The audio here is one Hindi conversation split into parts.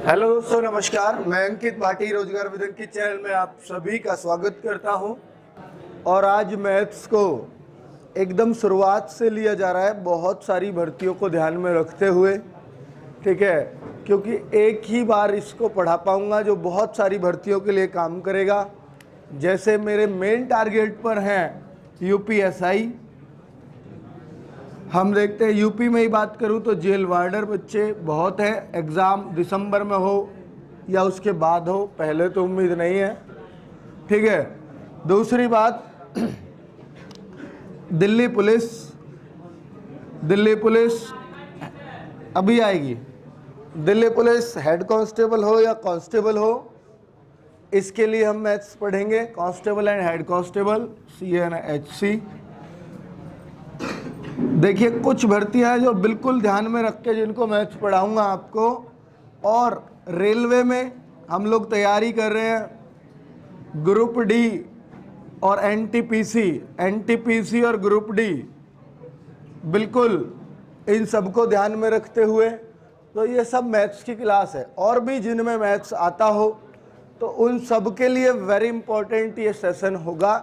हेलो दोस्तों, नमस्कार। मैं अंकित भाटी रोजगार विदन की चैनल में आप सभी का स्वागत करता हूं। और आज मैथ्स को एकदम शुरुआत से लिया जा रहा है, बहुत सारी भर्तियों को ध्यान में रखते हुए, ठीक है, क्योंकि एक ही बार इसको पढ़ा पाऊंगा जो बहुत सारी भर्तियों के लिए काम करेगा। जैसे मेरे मेन टारगेट पर हैं यूपीएसआई। हम देखते हैं यूपी में ही बात करूं तो जेल वार्डर बच्चे बहुत है। एग्ज़ाम दिसंबर में हो या उसके बाद हो, पहले तो उम्मीद नहीं है, ठीक है। दूसरी बात, दिल्ली पुलिस अभी आएगी। दिल्ली पुलिस हेड कांस्टेबल हो या कांस्टेबल हो, इसके लिए हम मैथ्स पढ़ेंगे। Constable and head constable, CNHC। देखिए, कुछ भर्तियां हैं जो बिल्कुल ध्यान में रख के जिनको मैथ्स पढ़ाऊंगा आपको। और रेलवे में हम लोग तैयारी कर रहे हैं ग्रुप डी और एनटीपीसी और ग्रुप डी, बिल्कुल इन सबको ध्यान में रखते हुए। तो ये सब मैथ्स की क्लास है। और भी जिनमें मैथ्स आता हो तो उन सब के लिए वेरी इंपॉर्टेंट ये सेशन होगा।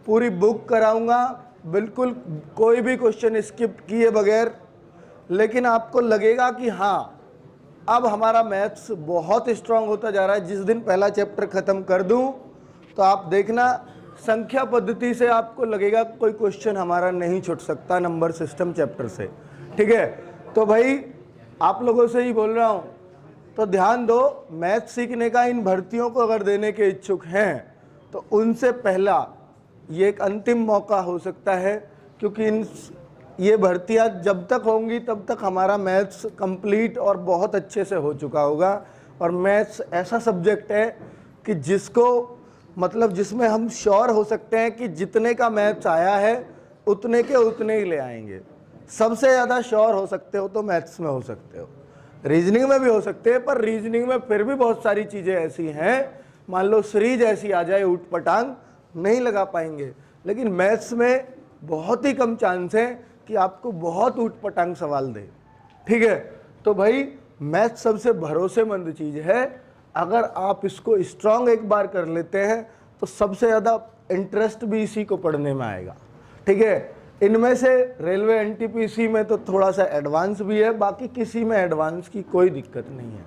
पूरी बुक कराऊंगा, बिल्कुल कोई भी क्वेश्चन स्किप किए बगैर। लेकिन आपको लगेगा कि हाँ, अब हमारा मैथ्स बहुत स्ट्रांग होता जा रहा है। जिस दिन पहला चैप्टर ख़त्म कर दूं तो आप देखना, संख्या पद्धति से आपको लगेगा कोई क्वेश्चन हमारा नहीं छूट सकता नंबर सिस्टम चैप्टर से, ठीक है। तो भाई आप लोगों से ही बोल रहा हूँ, तो ध्यान दो। मैथ सीखने का इन भर्तियों को अगर देने के इच्छुक हैं तो उनसे पहला ये एक अंतिम मौका हो सकता है, क्योंकि ये भर्तियां जब तक होंगी तब तक हमारा मैथ्स कंप्लीट और बहुत अच्छे से हो चुका होगा। और मैथ्स ऐसा सब्जेक्ट है कि जिसमें हम श्योर हो सकते हैं कि जितने का मैथ्स आया है उतने के उतने ही ले आएंगे। सबसे ज़्यादा श्योर हो सकते हो तो मैथ्स में हो सकते हो, रीजनिंग में भी हो सकते हैं, पर रीजनिंग में फिर भी बहुत सारी चीज़ें ऐसी हैं, मान लो सीरीज ऐसी आ जाए ऊट पटांग, नहीं लगा पाएंगे। लेकिन मैथ्स में बहुत ही कम चांस है कि आपको बहुत ऊट पटांग सवाल दे, ठीक है। तो भाई मैथ्स सबसे भरोसेमंद चीज़ है। अगर आप इसको स्ट्रांग एक बार कर लेते हैं तो सबसे ज़्यादा इंटरेस्ट भी इसी को पढ़ने में आएगा, ठीक है। इनमें से रेलवे एनटीपीसी में तो थोड़ा सा एडवांस भी है, बाकी किसी में एडवांस की कोई दिक्कत नहीं है,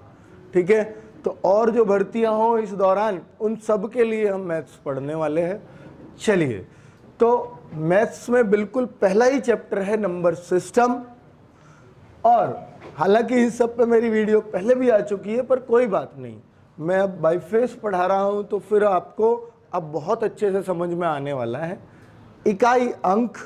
ठीक है। तो और जो भर्तियां हों इस दौरान, उन सब के लिए हम मैथ्स पढ़ने वाले हैं। चलिए, तो मैथ्स में बिल्कुल पहला ही चैप्टर है नंबर सिस्टम। और हालांकि इस सब पे मेरी वीडियो पहले भी आ चुकी है, पर कोई बात नहीं, मैं अब बाई फेस पढ़ा रहा हूं तो फिर आपको अब बहुत अच्छे से समझ में आने वाला है। इकाई अंक,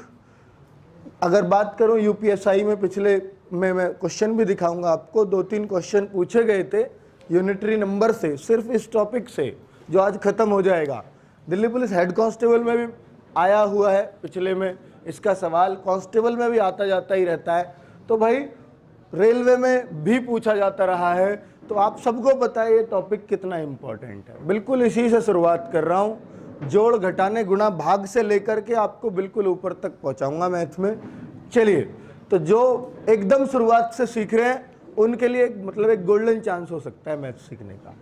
अगर बात करूं यूपीएसआई में, पिछले में मैं क्वेश्चन भी दिखाऊंगा आपको। 2-3 क्वेश्चन पूछे गए थे यूनिटरी नंबर से, सिर्फ इस टॉपिक से, जो आज खत्म हो जाएगा। दिल्ली पुलिस हेड कांस्टेबल में भी आया हुआ है पिछले में इसका सवाल, कांस्टेबल में भी आता जाता ही रहता है। तो भाई रेलवे में भी पूछा जाता रहा है। तो आप सबको पता है ये टॉपिक कितना इंपॉर्टेंट है। बिल्कुल इसी से शुरुआत कर रहा हूँ, जोड़ घटाने गुणा भाग से लेकर के आपको बिल्कुल ऊपर तक पहुँचाऊँगा मैथ में। चलिए, तो जो एकदम शुरुआत से सीख रहे हैं उनके लिए एक गोल्डन चांस हो सकता है मैथ्स सीखने का,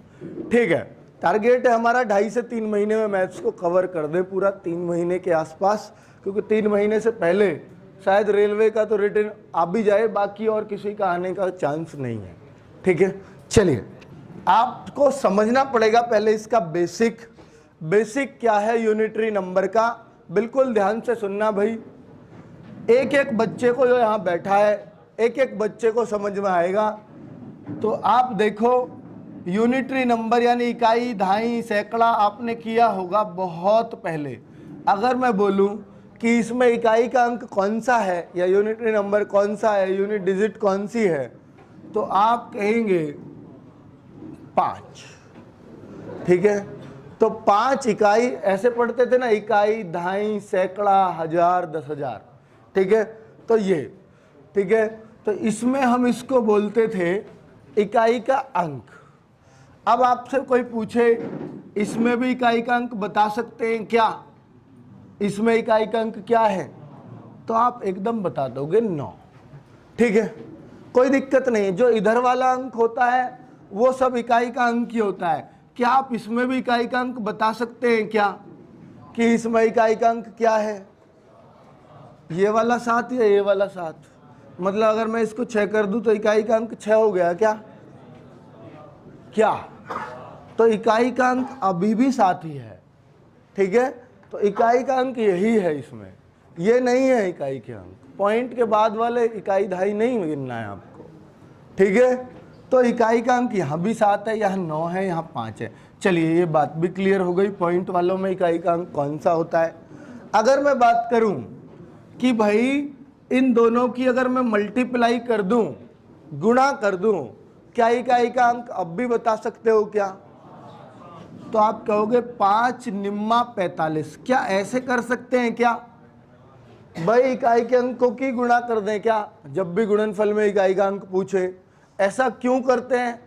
ठीक है। टारगेट है हमारा 2.5 से 3 महीने में मैथ्स को कवर कर दें पूरा, 3 महीने के आसपास, क्योंकि 3 महीने से पहले शायद रेलवे का तो रिटर्न आ भी जाए, बाकी और किसी का आने का चांस नहीं है, ठीक है। चलिए, आपको समझना पड़ेगा पहले इसका बेसिक क्या है यूनिटरी नंबर का। बिल्कुल ध्यान से सुनना भाई, एक एक बच्चे को जो यहाँ बैठा है, एक एक बच्चे को समझ में आएगा। तो आप देखो, यूनिटरी नंबर यानी इकाई, दहाई, सैकड़ा आपने किया होगा बहुत पहले। अगर मैं बोलूं कि इसमें इकाई का अंक कौन सा है या यूनिटरी नंबर कौन सा है, यूनिट डिजिट कौन सी है, तो आप कहेंगे 5, ठीक है। तो 5 इकाई ऐसे पढ़ते थे ना, इकाई, दहाई, सैकड़ा, हजार, 10,000, ठीक है। तो ये, ठीक है, तो इसमें हम इसको बोलते थे इकाई का अंक। अब आपसे कोई पूछे इसमें भी इकाई का अंक बता सकते हैं क्या, इसमें इकाई का अंक क्या है, तो आप एकदम बता दोगे 9, ठीक है, कोई दिक्कत नहीं। जो इधर वाला अंक होता है वो सब इकाई का अंक ही होता है। क्या आप इसमें भी इकाई का अंक बता सकते हैं क्या कि इसमें इकाई का अंक क्या है? ये वाला 7 या ये वाला 7? मतलब अगर मैं इसको 6 कर दूं तो इकाई का अंक 6 हो गया क्या? क्या? तो इकाई का अंक अभी भी 7 ही है, ठीक है। तो इकाई का अंक यही है इसमें, ये नहीं है इकाई के अंक। पॉइंट के बाद वाले इकाई दहाई नहीं गिनना है आपको, ठीक है। तो इकाई का अंक यहाँ भी 7 है, यहाँ 9 है, यहाँ 5 है। चलिए ये बात भी क्लियर हो गई, पॉइंट वालों में इकाई का अंक कौन सा होता है। अगर मैं बात करूं कि भाई इन दोनों की अगर मैं मल्टीप्लाई कर दूं, गुणा कर दूं, क्या इकाई का अंक अब भी बता सकते हो क्या? तो आप कहोगे 5 निम्मा 45। क्या ऐसे कर सकते हैं क्या भाई, इकाई के अंकों की गुणा कर दें क्या जब भी गुणनफल में इकाई का अंक पूछे? ऐसा क्यों करते हैं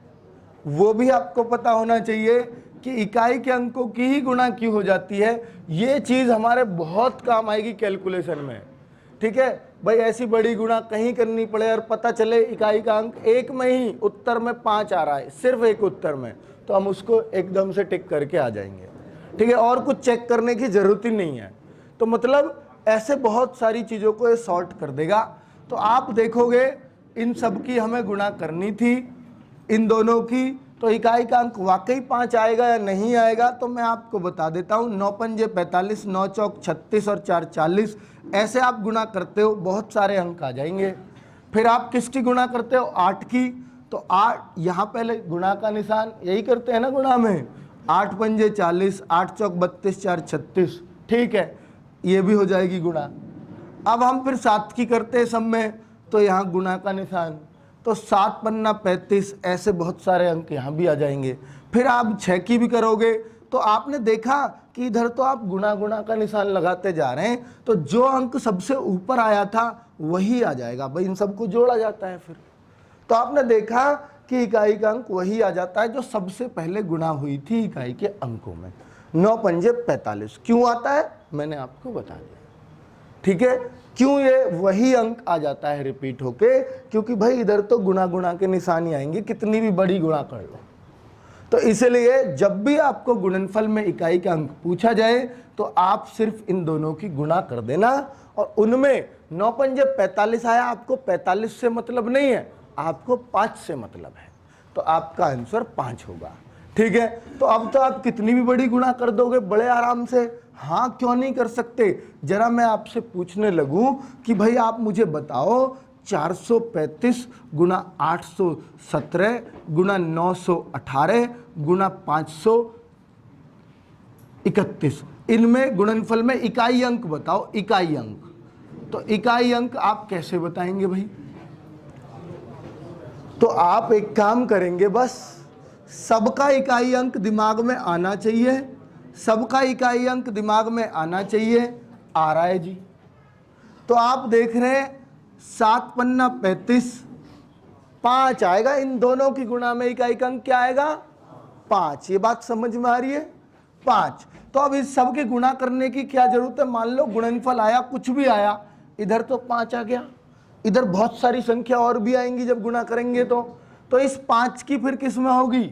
वो भी आपको पता होना चाहिए कि इकाई के अंकों की ही गुणा क्यों हो जाती है। ये चीज हमारे बहुत काम आएगी कैलकुलेशन में, ठीक है भाई। ऐसी बड़ी गुणा कहीं करनी पड़े और पता चले इकाई का अंक एक में ही उत्तर में 5 आ रहा है, सिर्फ एक उत्तर में, तो हम उसको एकदम से टिक करके आ जाएंगे, ठीक है। और कुछ चेक करने की जरूरत ही नहीं है। तो मतलब ऐसे बहुत सारी चीजों को ये सॉर्ट कर देगा। तो आप देखोगे इन सब की हमें गुणा करनी थी, इन दोनों की, तो इकाई का अंक वाकई 5 आएगा या नहीं आएगा तो मैं आपको बता देता हूँ। 9 पंजे 45, 9 चौक 36 और 4 40, ऐसे आप गुणा करते हो बहुत सारे अंक आ जाएंगे। फिर आप किसकी गुणा करते हो? 8 की। तो 8 यहाँ पहले गुणा का निशान यही करते हैं ना गुणा में, 8 पंजे 40, 8 चौक 32, 4 36, ठीक है, ये भी हो जाएगी गुणा। अब हम फिर 7 की करते हैं सब में, तो यहाँ गुणा का निशान, तो 7 पन्ना 35, ऐसे बहुत सारे अंक यहाँ भी आ जाएंगे। फिर आप 6 की भी करोगे तो आपने देखा कि इधर तो आप गुणा गुणा का निशान लगाते जा रहे हैं, तो जो अंक सबसे ऊपर आया था वही आ जाएगा भाई, इन सबको जोड़ा जाता है फिर। तो आपने देखा कि इकाई का अंक वही आ जाता है जो सबसे पहले गुणा हुई थी इकाई के अंकों में। 9 पंजे 45 क्यों आता है मैंने आपको बता दिया, ठीक है। क्यों ये वही अंक आ जाता है रिपीट होके? क्योंकि भाई इधर तो गुणा गुणा के निशान ही आएंगे, कितनी भी बड़ी गुणा कर लो। तो इसलिए जब भी आपको गुणनफल में इकाई का अंक पूछा जाए तो आप सिर्फ इन दोनों की गुणा कर देना, और उनमें 9 पंजे 45 आया, आपको 45 से मतलब नहीं है, आपको 5 से मतलब है, तो आपका आंसर 5 होगा, ठीक है। तो अब तो आप कितनी भी बड़ी गुणा कर दोगे बड़े आराम से। हाँ क्यों नहीं कर सकते? जरा मैं आपसे पूछने लगूं कि भाई आप मुझे बताओ 435 गुणा 817 गुणा 918 गुणा 531, इनमें गुणनफल में इकाई अंक बताओ, इकाई अंक। तो इकाई अंक आप कैसे बताएंगे भाई? तो आप एक काम करेंगे, बस सबका इकाई अंक दिमाग में आना चाहिए, सबका इकाई अंक दिमाग में आना चाहिए। आ रहा है जी। तो आप देख रहे हैं 7 पन्ना 35, 5 आएगा। इन दोनों की गुणा में इकाई का अंक क्या आएगा? 5। ये बात समझ में आ रही है? 5। तो अब इस सब की गुणा करने की क्या जरूरत है? मान लो गुणनफल आया, कुछ भी आया, इधर तो 5 आ गया, इधर बहुत सारी संख्या और भी आएंगी जब गुणा करेंगे तो इस 5 की फिर किस में होगी?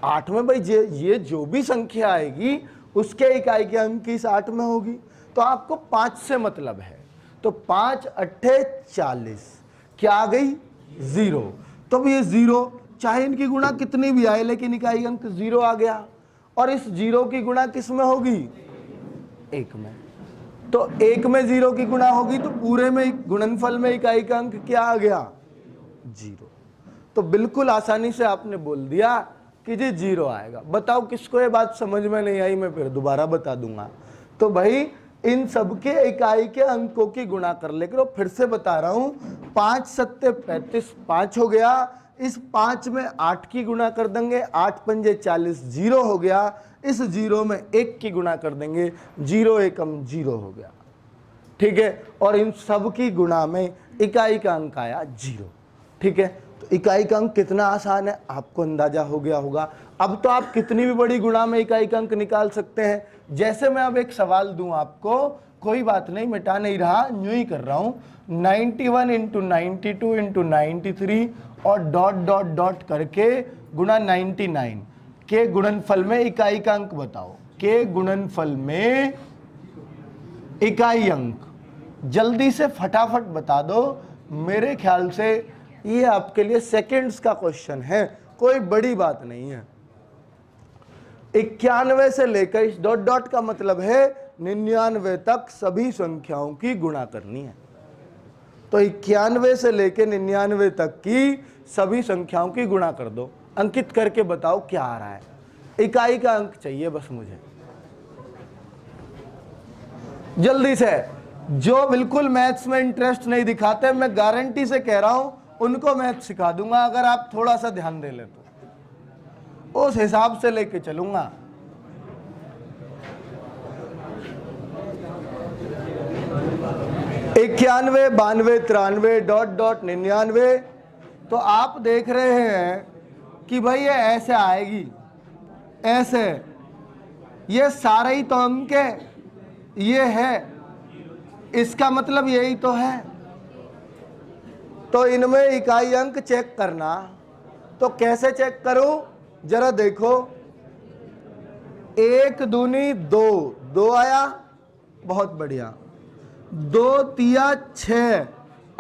8 में। भाई ये जो भी संख्या आएगी उसके इकाई के अंक की इस 8 में होगी। तो आपको 5 से मतलब है, तो 5 अट्ठे 40, क्या आ गई? 0। तो ये 0, चाहे इनकी गुणा कितनी भी आए लेकिन इकाई अंक 0 आ गया। और इस 0 की गुणा किस में होगी? 1 में। तो 1 में 0 की गुणा होगी तो पूरे में गुणनफल में इकाई का अंक क्या आ गया? 0। तो बिल्कुल आसानी से आपने बोल दिया कि जी 0 आएगा। बताओ किसको ये बात समझ में नहीं आई? मैं फिर दोबारा बता दूंगा। तो भाई इन सबके इकाई के अंकों की गुणा कर ले करो। फिर से बता रहा हूं, 5 सत्ते 35, 5 हो गया। इस 5 में 8 की गुणा कर देंगे, 8 पंजे 40, 0 हो गया। इस 0 में 1 की गुणा कर देंगे, 0 एकम 0 हो गया, ठीक है। और इन सब की गुणा में इकाई का अंक आया 0, ठीक है। तो इकाई का अंक कितना आसान है आपको अंदाजा हो गया होगा। अब तो आप कितनी भी बड़ी गुणा में इकाई का अंक निकाल सकते हैं। जैसे मैं अब एक सवाल दूं आपको, कोई बात नहीं, मिटा नहीं रहा, न्यू ही कर रहा हूं। 91 × 92 × 93 और डॉट डॉट डॉट करके गुणा 99 के गुणनफल में इकाई का अंक बताओ। के गुणनफल में इकाई अंक जल्दी से फटाफट बता दो। मेरे ख्याल से ये आपके लिए सेकंड्स का क्वेश्चन है, कोई बड़ी बात नहीं है। 91 से लेकर, इस डॉट डॉट का मतलब है 99 तक सभी संख्याओं की गुणा करनी है। तो 91 से लेकर 99 तक की सभी संख्याओं की गुणा कर दो। अंकित करके बताओ क्या आ रहा है। इकाई का अंक चाहिए बस मुझे, जल्दी से। जो बिल्कुल मैथ्स में इंटरेस्ट नहीं दिखाते, मैं गारंटी से कह रहा हूं उनको मैथ्स सिखा दूंगा अगर आप थोड़ा सा ध्यान दे ले तो, उस हिसाब से लेके चलूंगा। इक्यानवे, 92, 93, डॉट डॉट 99। तो आप देख रहे हैं कि भाई ये ऐसे आएगी, ऐसे। ये सारे ही तो अंक है, ये है, इसका मतलब यही तो है। तो इनमें इकाई अंक चेक करना, तो कैसे चेक करूं जरा देखो। 1 दूनी 2, 2 आया, बहुत बढ़िया। 2 तिया 6,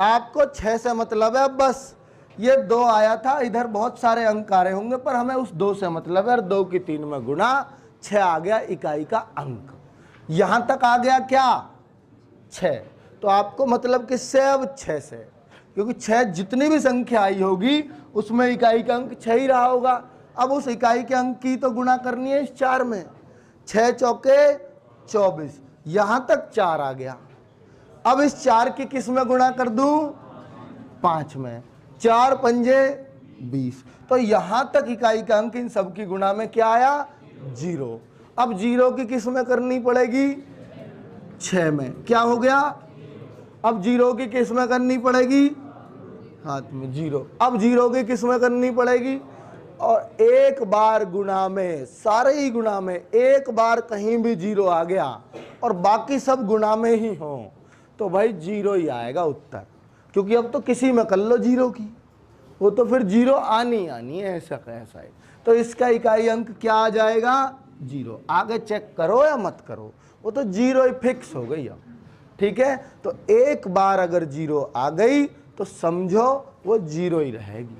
आपको 6 से मतलब है बस। ये 2 आया था, इधर बहुत सारे अंक आ रहे होंगे पर हमें उस 2 से मतलब है, और 2 की 3 में गुणा 6 आ गया इकाई का अंक। यहां तक आ गया क्या 6। तो आपको मतलब किससे, अब 6 से, क्योंकि 6 जितनी भी संख्या आई होगी उसमें इकाई का अंक 6 ही रहा होगा। अब उस इकाई के अंक की तो गुणा करनी है इस 4 में। 6 चौके 24, यहां तक 4 आ गया। अब इस 4 की किस में गुणा कर दूं, 5 में। 4 पंजे 20। तो यहां तक इकाई का अंक इन सब की गुणा में क्या आया, 0। अब 0 की किस में करनी पड़ेगी, 6 में। क्या हो गया, अब 0 की किस में करनी पड़ेगी, हाथ में 0। अब 0 की किस में करनी पड़ेगी, और एक बार गुणा में, सारे ही गुणा में एक बार कहीं भी 0 आ गया और बाकी सब गुणा में ही हो तो भाई 0 ही आएगा उत्तर। क्योंकि अब तो किसी में कर लो 0 की, वो तो फिर 0 आनी है, ऐसा कैसा है। तो इसका इकाई अंक क्या आ जाएगा, 0। आगे चेक करो या मत करो, वो तो 0 ही फिक्स हो गई अब। ठीक है, तो एक बार अगर 0 आ गई तो समझो वो 0 ही रहेगी,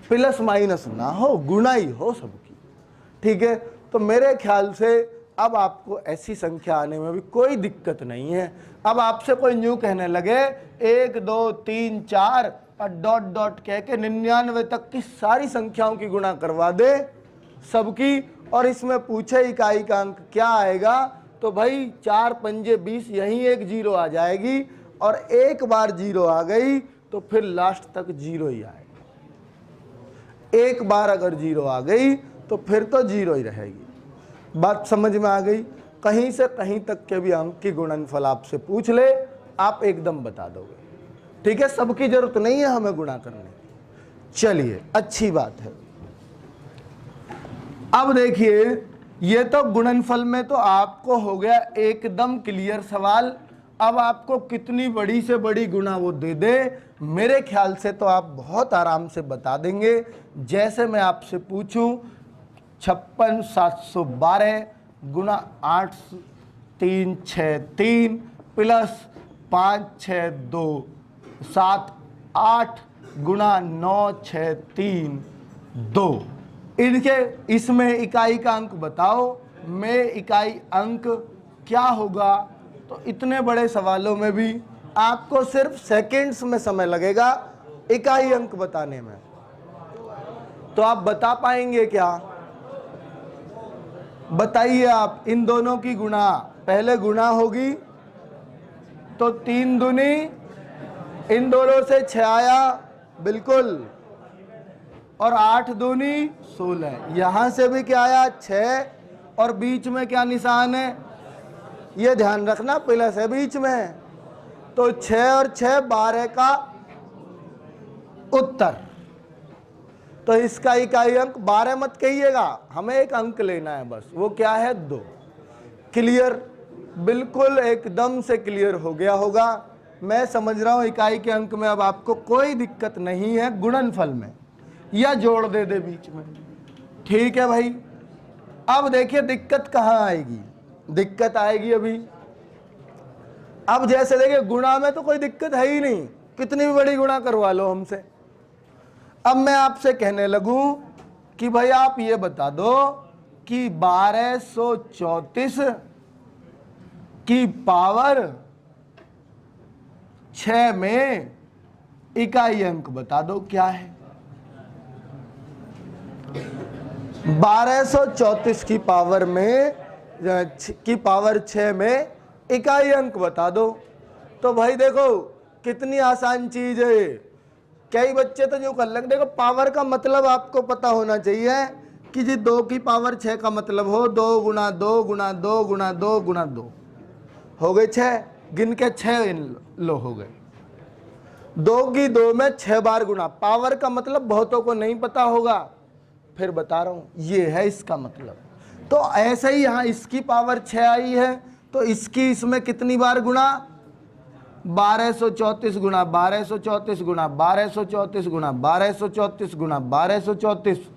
प्लस माइनस ना हो, गुणा ही हो सबकी। ठीक है, तो मेरे ख्याल से अब आपको ऐसी संख्या आने में भी कोई दिक्कत नहीं है। अब आपसे कोई न्यू कहने लगे 1 2 3 4 और डॉट डॉट कह के 99 तक की सारी संख्याओं की गुणा करवा दे सबकी, और इसमें पूछे इकाई का अंक क्या आएगा, तो भाई 4 पंजे 20, यहीं एक 0 आ जाएगी। और एक बार 0 आ गई तो फिर लास्ट तक 0 ही आएगा। एक बार अगर 0 आ गई तो फिर तो 0 ही रहेगी। बात समझ में आ गई। कहीं से कहीं तक के भी अंक की गुणनफल आपसे पूछ ले, आप एकदम बता दोगे। ठीक है, सबकी जरूरत नहीं है हमें गुणा करने की। चलिए, अच्छी बात है। अब देखिए, ये तो गुणनफल में तो आपको हो गया एकदम क्लियर सवाल। अब आपको कितनी बड़ी से बड़ी गुणा वो दे दे, मेरे ख्याल से तो आप बहुत आराम से बता देंगे। जैसे मैं आपसे पूछूं 56,712 गुणा 8 3 6 3 प्लस 5 6 2 7 8 गुणा 9 6 3 2, इनके इसमें इकाई का अंक बताओ। में इकाई अंक क्या होगा, तो इतने बड़े सवालों में भी आपको सिर्फ सेकंड्स में समय लगेगा इकाई अंक बताने में। तो आप बता पाएंगे क्या, बताइए आप। इन दोनों की गुणा, पहले गुणा होगी तो 3 दूनी, इन दोनों से 6 आया, बिल्कुल, और 8 दूनी 16। यहां से भी क्या आया, 6, और बीच में क्या निशान है, ये ध्यान रखना, प्लस है बीच में। तो 6 और 6 12 का उत्तर। तो इसका इकाई अंक 12 मत कहिएगा, हमें एक अंक लेना है बस, वो क्या है, 2। क्लियर, बिल्कुल एकदम से क्लियर हो गया होगा। मैं समझ रहा हूं इकाई के अंक में अब आपको कोई दिक्कत नहीं है गुणनफल में, या जोड़ दे बीच में। ठीक है भाई, अब देखिए दिक्कत कहां आएगी। दिक्कत आएगी अभी, अब जैसे देखिए गुणा में तो कोई दिक्कत है ही नहीं, कितनी भी बड़ी गुणा करवा लो हमसे। अब मैं आपसे कहने लगूं कि भाई आप ये बता दो कि 1234 की पावर 6 में इकाई अंक बता दो क्या है। 1234 की पावर में की पावर 6 में इकाई अंक बता दो। तो भाई देखो कितनी आसान चीज है। कई बच्चे तो जो कर लेंगे, देखो पावर का मतलब आपको पता होना चाहिए कि जी 2 की पावर 6 का मतलब हो 2 गुणा 2 गुणा 2 गुणा 2 गुणा 2 हो गए 6, गिन के 6 लो हो गए। 2 की 2 में 6 बार गुणा। पावर का मतलब बहुतों को नहीं पता होगा, फिर बता रहा हूं, ये है इसका मतलब। तो ऐसे ही यहां इसकी पावर 6 आई है, तो इसकी इसमें कितनी बार गुणा, 1234 गुणा 1234 गुणा 1234 गुणा 1234 गुणा 1234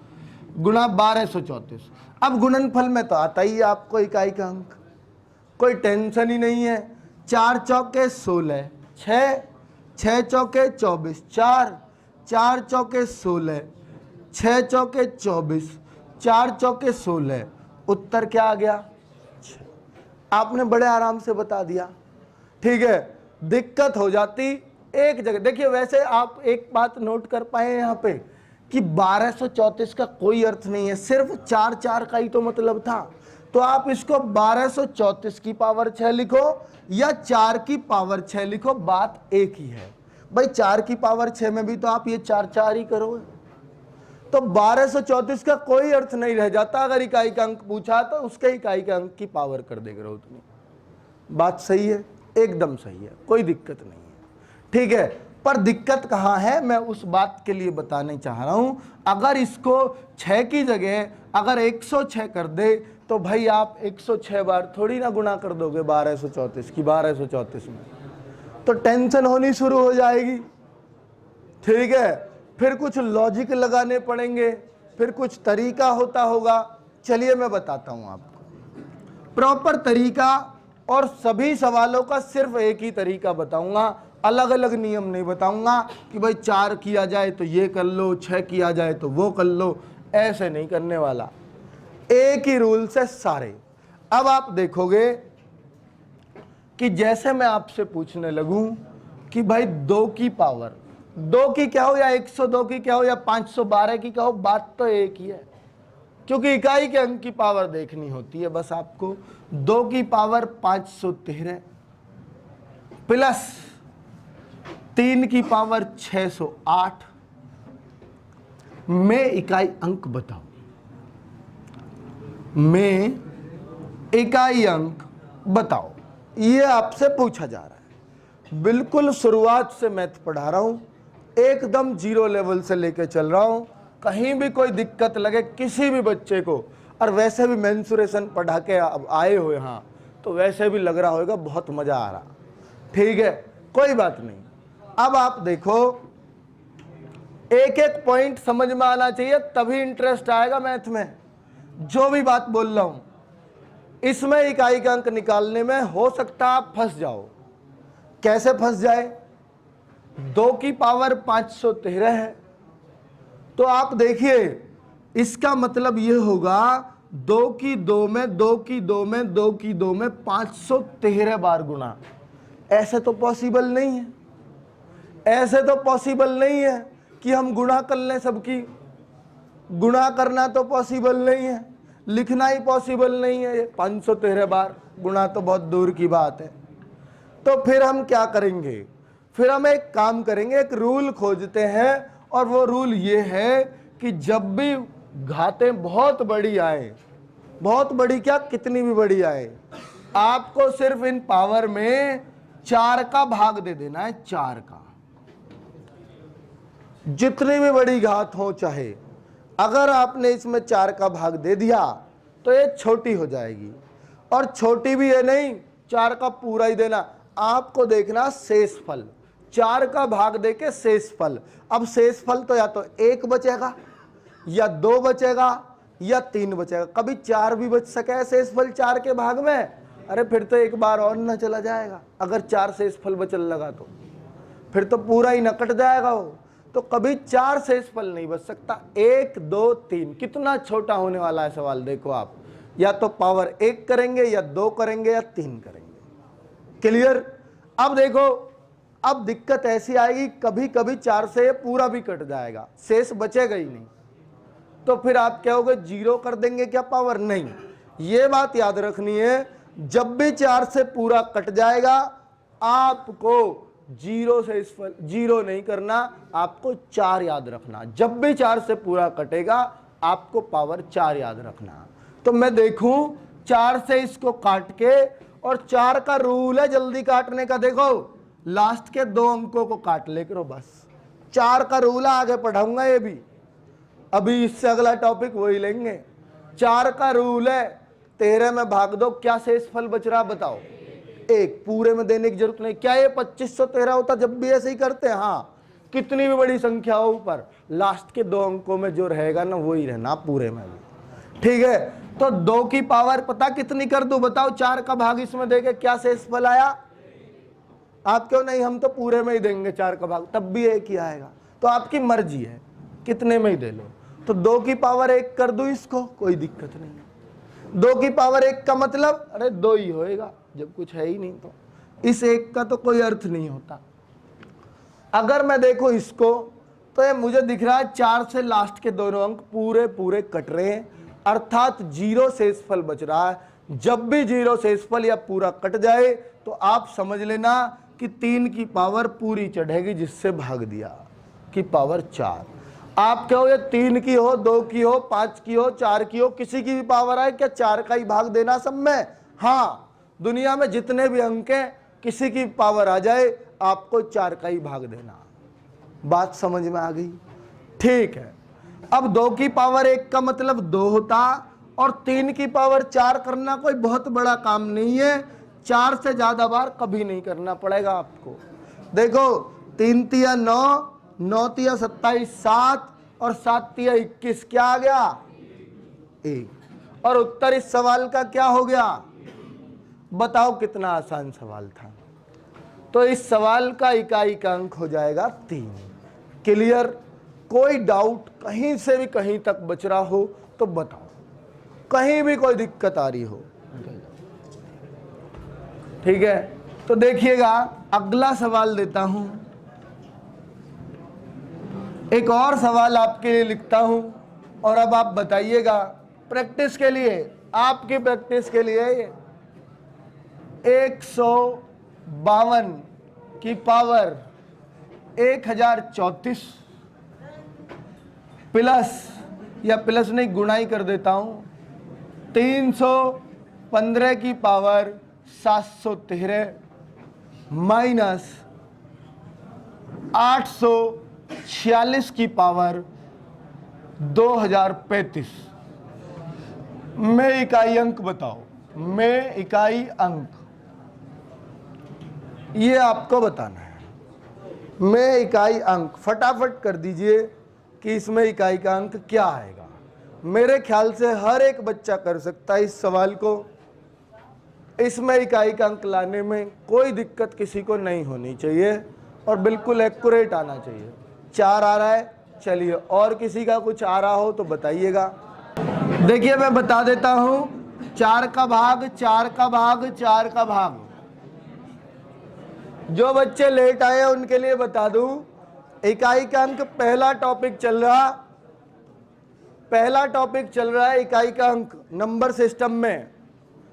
गुणा 1234। अब गुणनफल में तो आता ही है आपको इकाई का अंक, कोई टेंशन ही नहीं है। 4 चौके 16, 6 6 चौके 24, 4 4 चौके 16, 6 चौके 24, 4 चौके 16, उत्तर क्या आ गया 6। आपने बड़े आराम से बता दिया। ठीक है, दिक्कत हो जाती एक जगह। देखिए वैसे आप एक बात नोट कर पाए यहाँ पे कि 1234 का कोई अर्थ नहीं है, सिर्फ 4 4 का ही तो मतलब था। तो आप इसको 1234 की पावर 6 लिखो या 4 की पावर 6 लिखो, बात एक ही है भाई। 4 की पावर 6 में भी तो आप ये 4 4 ही करोगे, तो 1234 का कोई अर्थ नहीं रह जाता। अगर इकाई का अंक पूछा तो उसके इकाई के अंक की पावर कर देगा उतनी। बात सही है, एकदम सही है, कोई दिक्कत नहीं है। ठीक है, पर दिक्कत कहाँ है मैं उस बात के लिए बताने चाह रहा हूं। अगर इसको 6 की जगह अगर 106 कर दे तो भाई आप 106 बार थोड़ी ना गुणा कर दोगे 1234 की 1234 में, तो टेंशन होनी शुरू हो जाएगी। ठीक है, फिर कुछ लॉजिक लगाने पड़ेंगे, फिर कुछ तरीका होता होगा। चलिए मैं बताता हूं आपको प्रॉपर तरीका, और सभी सवालों का सिर्फ एक ही तरीका बताऊंगा, अलग अलग नियम नहीं बताऊंगा कि भाई 4 किया जाए तो ये कर लो, 6 किया जाए तो वो कर लो, ऐसे नहीं करने वाला। एक ही रूल से सारे। अब आप देखोगे कि जैसे मैं आपसे पूछने लगूं कि भाई 2 की पावर 2 की क्या हो या 102 की क्या हो या 512 की क्या हो, बात तो एक ही है, क्योंकि इकाई के अंक की पावर देखनी होती है बस आपको। 2 की पावर 513 प्लस 3 की पावर 608 में इकाई अंक बताओ, में इकाई अंक बताओ। ये आपसे पूछा जा रहा है। बिल्कुल शुरुआत से मैथ पढ़ा रहा हूं, एकदम जीरो लेवल से लेके चल रहा हूं। कहीं भी कोई दिक्कत लगे किसी भी बच्चे को, और वैसे भी मेंसुरेशन पढ़ा के अब आए हो यहाँ, तो वैसे भी लग रहा होगा बहुत मजा आ रहा। ठीक है, कोई बात नहीं। अब आप देखो, एक एक पॉइंट समझ में आना चाहिए, तभी इंटरेस्ट आएगा मैथ में। जो भी बात बोल रहा हूं इसमें इकाई का अंक निकालने में हो सकता आप फंस जाओ। कैसे फंस जाए, 2 की पावर 513 है, तो आप देखिए इसका मतलब यह होगा 2 की 2 में 2 की 2 में 2 की 2 में 513 बार गुणा। ऐसे तो पॉसिबल नहीं है, ऐसे तो पॉसिबल नहीं है कि हम गुणा कर लें सबकी। गुणा करना तो पॉसिबल नहीं है, लिखना ही पॉसिबल नहीं है। 513 बार गुणा तो बहुत दूर की बात है। तो फिर हम क्या करेंगे, फिर हम एक काम करेंगे, एक रूल खोजते हैं, और वो रूल ये है कि जब भी घातें बहुत बड़ी आए, बहुत बड़ी क्या कितनी भी बड़ी आए, आपको सिर्फ इन पावर में 4 का भाग दे देना है। 4 का, जितनी भी बड़ी घात हो चाहे, अगर आपने इसमें 4 का भाग दे दिया तो ये छोटी हो जाएगी। और छोटी भी है नहीं, 4 का पूरा ही देना। आपको देखना शेषफल, 4 का भाग देके शेषफल। अब शेषफल तो या तो 1 बचेगा या 2 बचेगा या 3 बचेगा। कभी 4 भी बच सके है शेषफल 4 के भाग में, अरे फिर तो एक बार और न चला जाएगा। अगर 4 शेषफल बचल लगा तो फिर तो पूरा ही न कट जाएगा वो। तो कभी 4 शेषफल नहीं बच सकता। 1 2 3, कितना छोटा होने वाला है सवाल देखो आप, या तो पावर 1 करेंगे या 2 करेंगे या 3 करेंगे। क्लियर। अब देखो, अब दिक्कत ऐसी आएगी, कभी कभी 4 से पूरा भी कट जाएगा, शेष बचेगा ही नहीं। तो फिर आप क्या होगा, 0 कर देंगे क्या पावर? नहीं। ये बात याद रखनी है, जब भी 4 से पूरा कट जाएगा आपको 0 से शेषफल 0 नहीं करना, आपको 4 याद रखना। जब भी 4 से पूरा कटेगा आपको पावर 4 याद रखना। तो मैं देखूं 4 से इसको काट के, और 4 का रूल है जल्दी काटने का, देखो लास्ट के 2 अंकों को काट ले करो बस। 4 का रूल है, आगे पढ़ाऊंगा ये भी, अभी इससे अगला टॉपिक वही लेंगे। 4 का रूल है, 13 में भाग दो, क्या शेषफल बच रहा बताओ? 1। पूरे में देने की जरूरत नहीं। क्या ये 2513 होता जब भी ऐसे ही करते हैं? हाँ, कितनी भी बड़ी संख्या हो ऊपर, लास्ट के 2 अंकों में जो रहेगा ना वही रहना पूरे में भी। ठीक है, तो 2 की पावर पता कितनी कर दूं बताओ? 4 का भाग इसमें देके क्या शेषफल आया? आप क्यों नहीं, हम तो पूरे में ही देंगे 4 का भाग, तब भी 1 ही आएगा। तो आपकी मर्जी है, कितने में ही दे लो। तो 2 की पावर 1 कर दूं इसको, कोई दिक्कत नहीं। 2 की पावर 1 का मतलब अरे 2 ही होएगा, जब कुछ है ही नहीं तो इस 1 का तो कोई अर्थ नहीं होता। अगर मैं देखो इसको, तो ये मुझे दिख रहा है 4 से लास्ट के दोनों अंक पूरे पूरे कट रहे हैं, अर्थात 0 शेषफल बच रहा है। जब भी 0 शेषफल या पूरा कट जाए तो आप समझ लेना कि 3 की पावर पूरी चढ़ेगी, जिससे भाग दिया कि पावर 4। आप कहो ये 3 की हो, 2 की हो, 5 की हो, 4 की हो, किसी की भी पावर आए, क्या 4 का ही भाग देना सब में? हाँ, दुनिया में जितने भी अंक हैं किसी की पावर आ जाए आपको 4 का ही भाग देना। बात समझ में आ गई? ठीक है। अब 2 की पावर 1 का मतलब 2 होता, और 3 की पावर 4 करना कोई बहुत बड़ा काम नहीं है। 4 से ज्यादा बार कभी नहीं करना पड़ेगा आपको। देखो 3 तिया 9, 9 तिया 27, 7 और 7 तिया 21, क्या आ गया? 1। और उत्तर इस सवाल का क्या हो गया बताओ? कितना आसान सवाल था। तो इस सवाल का इकाई का अंक हो जाएगा 3। क्लियर? कोई डाउट कहीं से भी कहीं तक बच रहा हो तो बताओ, कहीं भी कोई दिक्कत आ रही हो। ठीक है, तो देखिएगा अगला सवाल देता हूं। एक और सवाल आपके लिए लिखता हूं, और अब आप बताइएगा प्रैक्टिस के लिए, आपकी प्रैक्टिस के लिए 152 की पावर 1034 प्लस, या प्लस नहीं गुणाई कर देता हूं, 315 की पावर 713 माइनस 846 की पावर 2035 में इकाई अंक बताओ। में इकाई अंक ये आपको बताना है। में इकाई अंक फटाफट कर दीजिए कि इसमें इकाई का अंक क्या आएगा। मेरे ख्याल से हर एक बच्चा कर सकता है इस सवाल को। इसमें इकाई का अंक लाने में कोई दिक्कत किसी को नहीं होनी चाहिए, और बिल्कुल एक्यूरेट आना चाहिए। 4 आ रहा है, चलिए, और किसी का कुछ आ रहा हो तो बताइएगा। देखिए मैं बता देता हूं, 4 का भाग, 4 का भाग, 4 का भाग। जो बच्चे लेट आए उनके लिए बता दूं, इकाई का अंक पहला टॉपिक चल रहा है इकाई का अंक नंबर सिस्टम में।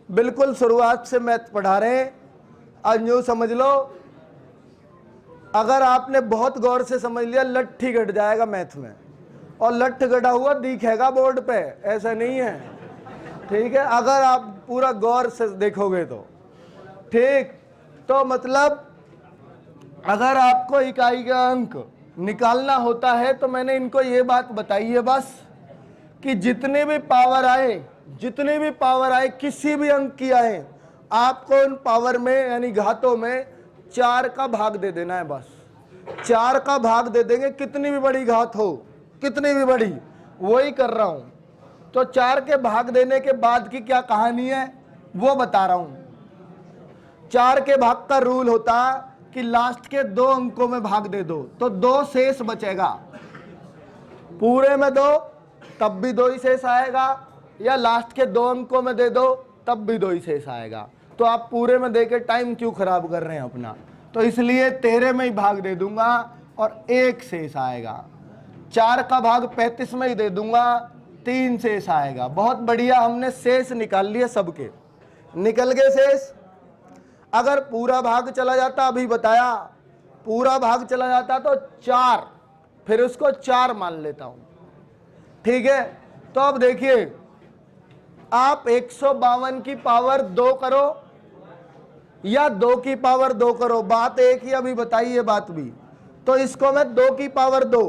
बिल्कुल शुरुआत से मैथ पढ़ा रहे हैं। अब यूं समझ लो, अगर आपने बहुत गौर से समझ लिया लट्ठी घट जाएगा मैथ में, और लट्ठ घटा हुआ दिखेगा बोर्ड पे, ऐसा नहीं है। ठीक है, अगर आप पूरा गौर से देखोगे तो। ठीक, तो मतलब अगर आपको इकाई का अंक निकालना होता है तो मैंने इनको ये बात बताई है बस, कि जितने भी पावर आए, किसी भी अंक की आए, आपको उन पावर में यानी घातों में 4 का भाग दे देना है, बस 4 का भाग दे देंगे, कितनी भी बड़ी घात हो, कितनी भी बड़ी, वही कर रहा हूं। तो 4 के भाग देने के बाद की क्या कहानी है वो बता रहा हूं। 4 के भाग का रूल होता कि लास्ट के 2 अंकों में भाग दे दो तो 2 शेष बचेगा, पूरे में 2 तब भी 2 ही शेष आएगा, या लास्ट के 2 अंकों में दे दो तब भी 2 ही शेष आएगा। तो आप पूरे में देके टाइम क्यों खराब कर रहे हैं अपना, तो इसलिए 13 में ही भाग दे दूंगा और 1 शेष आएगा। 4 का भाग 35 में ही दे दूंगा, 3 शेष आएगा। बहुत बढ़िया, हमने शेष निकाल लिए, सबके निकल गए शेष। अगर पूरा भाग चला जाता, अभी बताया पूरा भाग चला जाता तो 4, फिर उसको 4 मान लेता हूं, ठीक है। तो अब देखिए, आप 152 की पावर 2 करो या 2 की पावर 2 करो, बात एक ही, अभी बताइए बात भी। तो इसको मैं 2 की पावर 2,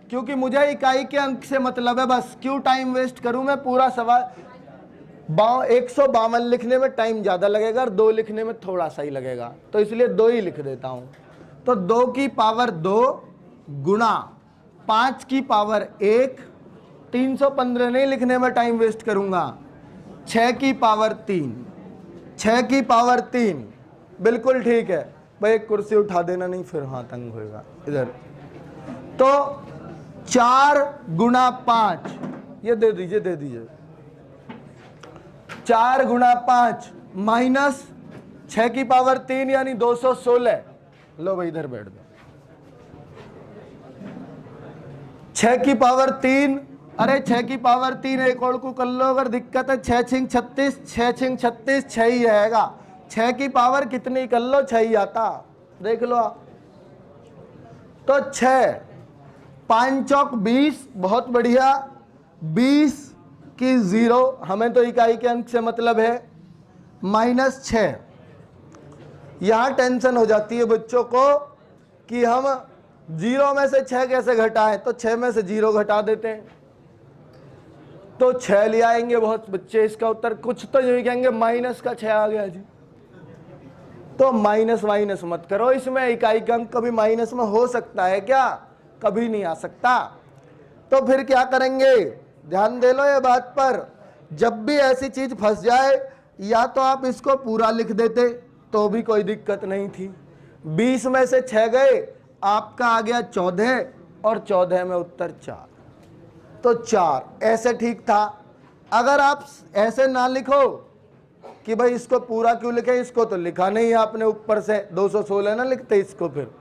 क्योंकि मुझे इकाई के अंक से मतलब है, बस क्यों टाइम वेस्ट करूं मैं, पूरा सवाल 152 लिखने में टाइम ज्यादा लगेगा और 2 लिखने में थोड़ा सा ही लगेगा, तो इसलिए 2 ही लिख देता हूं। तो 2 की पावर 2 गुणा 5 की पावर 1, 315 नहीं लिखने में टाइम वेस्ट करूंगा, 6 की पावर 3, 6 की पावर 3, बिल्कुल ठीक है भाई, एक कुर्सी उठा देना, नहीं फिर हाँ तंग होएगा इधर। तो 4 गुणा 5, ये दे दीजिए, दे दीजिए, 4 गुणा 5 माइनस 6 की पावर 3 यानी 216। लो भाई इधर बैठ दो, 6 की पावर 3, अरे 6 की पावर 3 एक और को कर लो अगर दिक्कत है, 6 छिंग 36, 6 छिंग 36, 6 ही आएगा। 6 की पावर कितनी कर लो, 6 ही आता, देख लो आप। तो 6, 5 चौक 20, बहुत बढ़िया, 20 की 0, हमें तो इकाई के अंक से मतलब है, माइनस 6। यहां टेंशन हो जाती है बच्चों को कि हम 0 में से 6 कैसे घटाएं, तो 6 में से 0 घटा देते हैं तो 6 ले आएंगे बहुत बच्चे। इसका उत्तर कुछ तो यही कहेंगे माइनस का 6 आ गया जी, तो माइनस माइनस मत करो, इसमें इकाई का अंक कभी माइनस में हो सकता है क्या, कभी नहीं आ सकता। तो फिर क्या करेंगे, ध्यान दे लो ये बात पर, जब भी ऐसी चीज फंस जाए, या तो आप इसको पूरा लिख देते तो भी कोई दिक्कत नहीं थी, 20 में से 6 गए, आपका आ गया 14 और 14 में उत्तर 4, तो 4 ऐसे ठीक था। अगर आप ऐसे ना लिखो कि भाई इसको पूरा क्यों लिखे, इसको तो लिखा नहीं है आपने, ऊपर से 216 ना लिखते इसको, फिर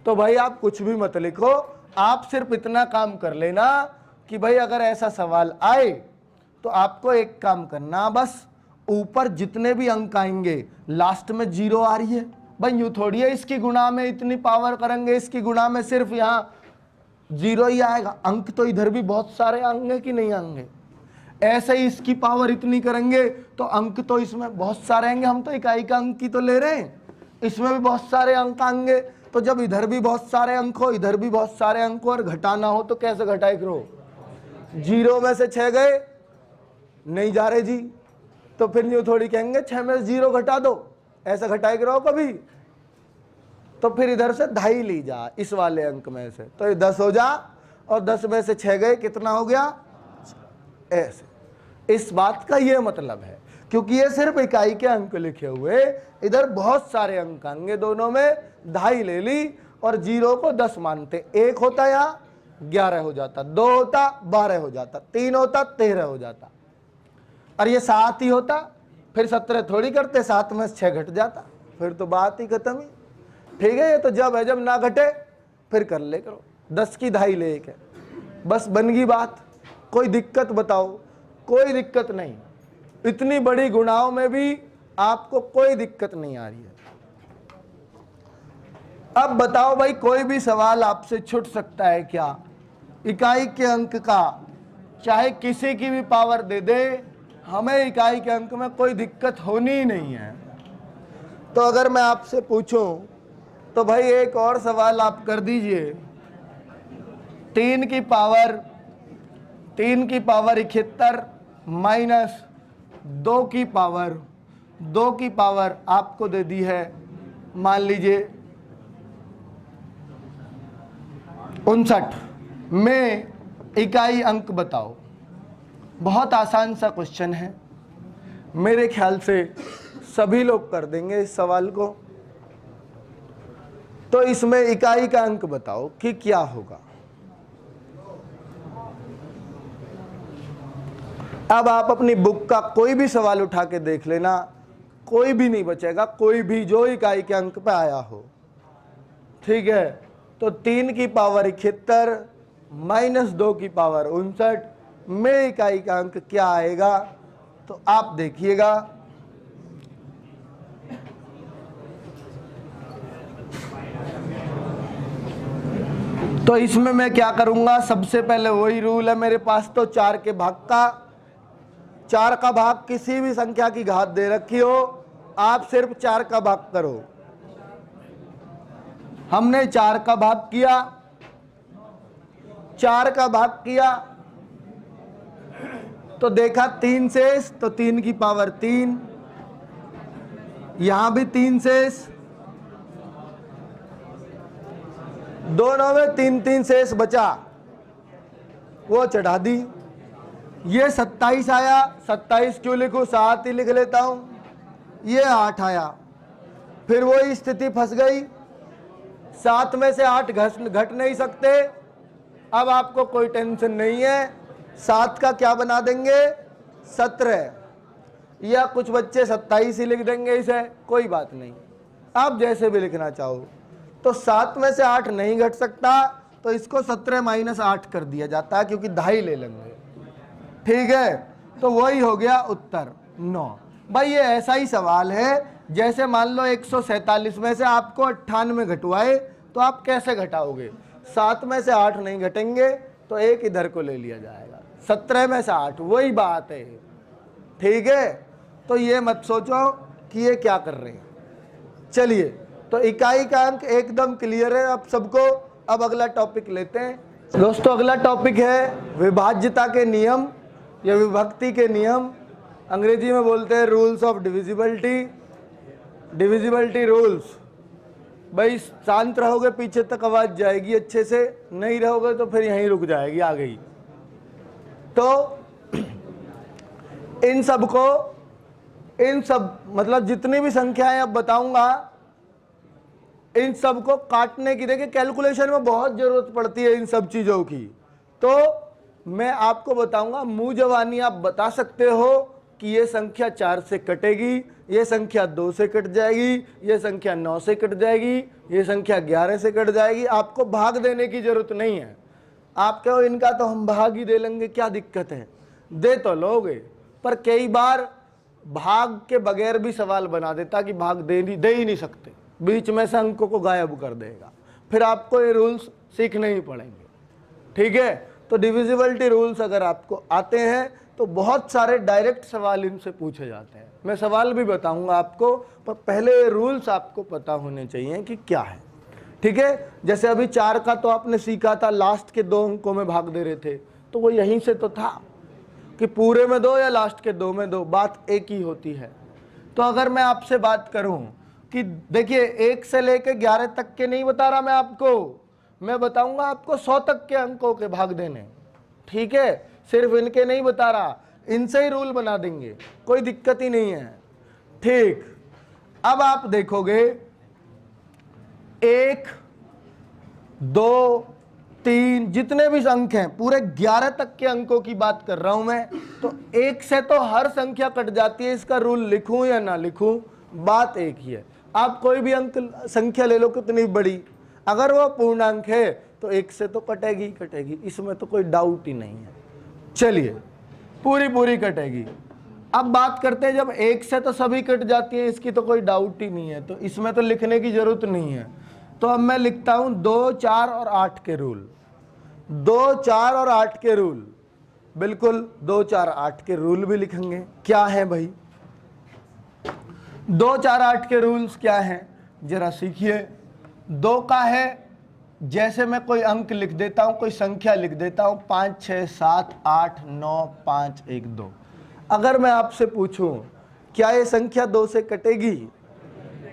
तो भाई आप कुछ भी मत लिखो, आप सिर्फ इतना काम कर लेना कि भाई अगर ऐसा सवाल आए तो आपको एक काम करना, बस ऊपर जितने भी अंक आएंगे लास्ट में 0 आ रही है, भाई यूं थोड़ी है इसकी गुणा में इतनी पावर करेंगे, इसकी गुणा में सिर्फ यहाँ 0 ही आएगा, अंक तो इधर भी बहुत सारे आएंगे कि नहीं आएंगे। ऐसे ही इसकी पावर इतनी करेंगे तो अंक तो इसमें बहुत सारे आएंगे, हम तो इकाई का अंक ही तो ले रहे हैं, इसमें भी बहुत सारे अंक आएंगे। तो जब इधर भी बहुत सारे अंक हो, इधर भी बहुत सारे अंक हो और घटाना हो तो कैसे घटाए करो, 0 में से 6 गए, नहीं जा रहे जी, तो फिर यूं थोड़ी कहेंगे 6 में से 0 घटा दो, ऐसा घटाए करो कभी, तो फिर इधर से 2.5 ली जा इस वाले अंक में से, तो ये 10 हो जा, और 10 में से 6 गए, कितना हो गया, ऐसे। इस बात का ये मतलब है, क्योंकि ये सिर्फ इकाई के अंक लिखे हुए, इधर बहुत सारे अंक आएंगे, दोनों में 2.5 ले ली और 0 को 10 मानते, 1 होता या 11 हो जाता, 2 होता 12 हो जाता, 3 होता 13 हो जाता, और ये 7 ही होता, फिर 17 थोड़ी करते, 7 में 6 घट जाता, फिर तो बात ही खत्म ही, ठीक है। ये तो जब है, जब ना घटे फिर कर ले करो, 10 की 2.5 ले 1 है, बस बन गई बात। कोई दिक्कत बताओ, कोई दिक्कत नहीं, इतनी बड़ी गुणाओं में भी आपको कोई दिक्कत नहीं आ रही है। अब बताओ भाई, कोई भी सवाल आपसे छूट सकता है क्या, इकाई के अंक का, चाहे किसी की भी पावर दे दे, हमें इकाई के अंक में कोई दिक्कत होनी ही नहीं है। तो अगर मैं आपसे पूछूं तो भाई एक और सवाल आप कर दीजिए, 3 की पावर 71 माइनस 2 की पावर आपको दे दी है, मान लीजिए 59 में इकाई अंक बताओ। बहुत आसान सा क्वेश्चन है, मेरे ख्याल से सभी लोग कर देंगे इस सवाल को। तो इसमें इकाई का अंक बताओ कि क्या होगा। अब आप अपनी बुक का कोई भी सवाल उठा के देख लेना, कोई भी नहीं बचेगा, कोई भी जो इकाई के अंक पे आया हो। ठीक है, तो 3 की पावर 71 माइनस 2 की पावर 59 में इकाई का अंक क्या आएगा, तो आप देखिएगा। तो इसमें मैं क्या करूंगा, सबसे पहले वही रूल है मेरे पास, तो 4 के भाग का, 4 का भाग किसी भी संख्या की घात दे रखी हो, आप सिर्फ 4 का भाग करो। हमने 4 का भाग किया, 4 का भाग किया तो देखा 3 शेष, तो 3 की पावर 3, यहां भी 3 शेष, दोनों में 3 शेष बचा, वो चढ़ा दी। ये 27 आया, 27 क्यों लिखूं, 7 ही लिख लेता हूं। ये 8 आया, फिर वही स्थिति फंस गई, 7 में से 8 घट नहीं सकते। अब आपको कोई टेंशन नहीं है, 7 का क्या बना देंगे, 17, या कुछ बच्चे 27 ही लिख देंगे इसे, कोई बात नहीं, आप जैसे भी लिखना चाहो। तो 7 में से 8 नहीं घट सकता, तो इसको 17 माइनस 8 कर दिया जाता है, क्योंकि 2.5 ले लेंगे। ठीक है, तो वही हो गया उत्तर 9। भाई ये ऐसा ही सवाल है, जैसे मान लो 147 में से आपको 98 घटवाए, तो आप कैसे घटाओगे, 7 में से 8 नहीं घटेंगे, तो एक इधर को ले लिया जाएगा, 17 में से 8, वही बात है। ठीक है, तो ये मत सोचो कि ये क्या कर रहे हैं। चलिए, तो इकाई का अंक एकदम क्लियर है अब सबको। अब अगला टॉपिक लेते हैं दोस्तों। अगला टॉपिक है विभाज्यता के नियम या विभक्ति के नियम, अंग्रेजी में बोलते हैं rules of divisibility, divisibility rules. भाई शांत रहोगे पीछे तक आवाज जाएगी अच्छे से, नहीं रहोगे तो फिर यहीं रुक जाएगी, आ गई। तो इन सब मतलब जितनी भी संख्याएं अब बताऊंगा, इन सब को काटने की, देखिए कैलकुलेशन में बहुत जरूरत पड़ती है इन सब चीजों की। तो मैं आपको बताऊंगा, मुंह जवानी आप बता सकते हो कि ये संख्या 4 से कटेगी, ये संख्या 2 से कट जाएगी, ये संख्या 9 से कट जाएगी, ये संख्या 11 से कट जाएगी। आपको भाग देने की जरूरत नहीं है। आप कहो इनका तो हम भाग ही दे लेंगे, क्या दिक्कत है, दे तो लोगे, पर कई बार भाग के बगैर भी सवाल बना देता कि भाग दे ही नहीं सकते, बीच में से अंकों को गायब कर देगा, फिर आपको ये रूल्स सीखने ही पड़ेंगे। ठीक है, तो डिविजिबिलिटी रूल्स अगर आपको आते हैं तो बहुत सारे डायरेक्ट सवाल इनसे पूछे जाते हैं। मैं सवाल भी बताऊंगा आपको, पर पहले रूल्स आपको पता होने चाहिए कि क्या है। ठीक है, जैसे अभी 4 का तो आपने सीखा था, लास्ट के 2 अंकों में भाग दे रहे थे, तो वो यहीं से तो था कि पूरे में 2 या लास्ट के 2 में 2, बात एक ही होती है। तो अगर मैं आपसे बात करूं कि देखिए 1 से लेके 11 तक के नहीं बता रहा मैं आपको, मैं बताऊंगा आपको 100 तक के अंकों के भाग देने। ठीक है, सिर्फ इनके नहीं बता रहा, इनसे ही रूल बना देंगे, कोई दिक्कत ही नहीं है। ठीक, अब आप देखोगे 1, 2, 3 जितने भी अंक हैं, पूरे 11 तक के अंकों की बात कर रहा हूं मैं। तो 1 से तो हर संख्या कट जाती है, इसका रूल लिखूं या ना लिखूं, बात एक ही है। आप कोई भी अंक संख्या ले लो कितनी बड़ी, अगर वो पूर्णांक है तो 1 से तो कटेगी कटेगी, इसमें तो कोई डाउट ही नहीं है। चलिए, पूरी कटेगी। अब बात करते हैं जब 1 से तो सभी कट जाती है, इसकी तो कोई डाउट ही नहीं है, तो इसमें तो लिखने की जरूरत नहीं है। तो अब मैं लिखता हूं 2, 4 और 8 के रूल, 2, 4 और 8 के रूल, बिल्कुल 2, 4, 8 के रूल भी लिखेंगे। क्या है भाई 2, 4, 8 के रूल्स क्या हैं, जरा सीखिए। 2 का है, जैसे मैं कोई अंक लिख देता हूं, कोई संख्या लिख देता हूं, 5, 6, 7, 8, 9, 5, 1, 2। अगर मैं आपसे पूछूं क्या ये संख्या 2 से कटेगी,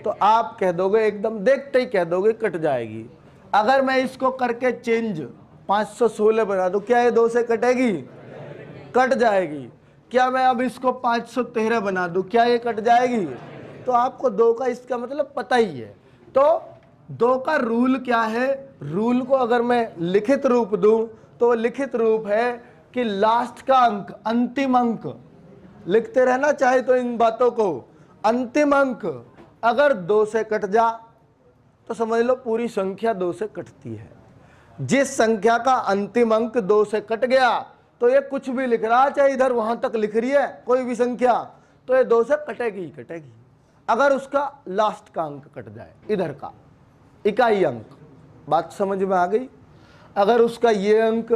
तो आप कह दोगे, एकदम देखते ही कह दोगे कट जाएगी। अगर मैं इसको करके चेंज 516 बना दूं, क्या ये 2 से कटेगी? कट जाएगी। क्या मैं अब इसको 513 बना दूं, क्या ये कट जाएगी? तो आपको 2 का इसका मतलब पता ही है। तो 2 का रूल क्या है? रूल को अगर मैं लिखित रूप दूं तो लिखित रूप है कि लास्ट का अंक, अंतिम अंक, लिखते रहना चाहे तो इन बातों को, अंतिम अंक अगर 2 से कट जा तो समझ लो पूरी संख्या 2 से कटती है। जिस संख्या का अंतिम अंक 2 से कट गया तो ये कुछ भी लिख रहा, चाहे इधर वहां तक लिख रही है कोई भी संख्या, तो ये 2 से कटेगी ही कटेगी। अगर उसका लास्ट का अंक कट जाए, इधर का इकाई अंक, बात समझ में आ गई? अगर उसका ये अंक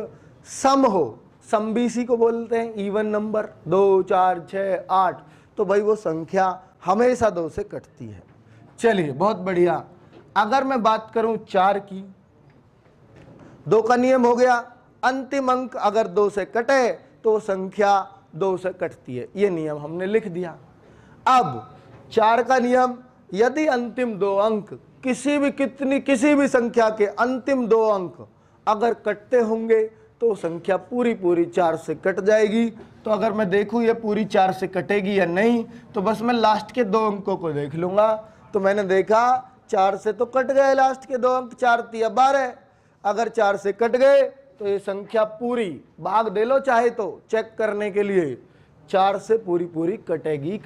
सम हो, सम भी इसी को बोलते हैं, इवन नंबर 2 4 6 8, तो भाई वो संख्या हमेशा 2 से कटती है। चलिए बहुत बढ़िया। अगर मैं बात करूं 4 की, 2 का नियम हो गया, अंतिम अंक अगर 2 से कटे तो संख्या 2 से कटती है, ये नियम हमने लिख दिया। अब 4 का नियम, यदि अंतिम 2 अंक किसी भी संख्या के अंतिम 2 अंक अगर कटते होंगे तो संख्या पूरी 4 से कट जाएगी। तो अगर मैं देखूं ये पूरी 4 से कटेगी या नहीं, तो बस मैं लास्ट के 2 अंकों को देख लूंगा। तो मैंने देखा 4 से तो कट गए लास्ट के 2 अंक, 4 3 12। अगर 4 से कट गए तो ये संख्या पूरी, भाग दे लो चाहे तो चेक करने के लिए, 4 से पूरी कटेगी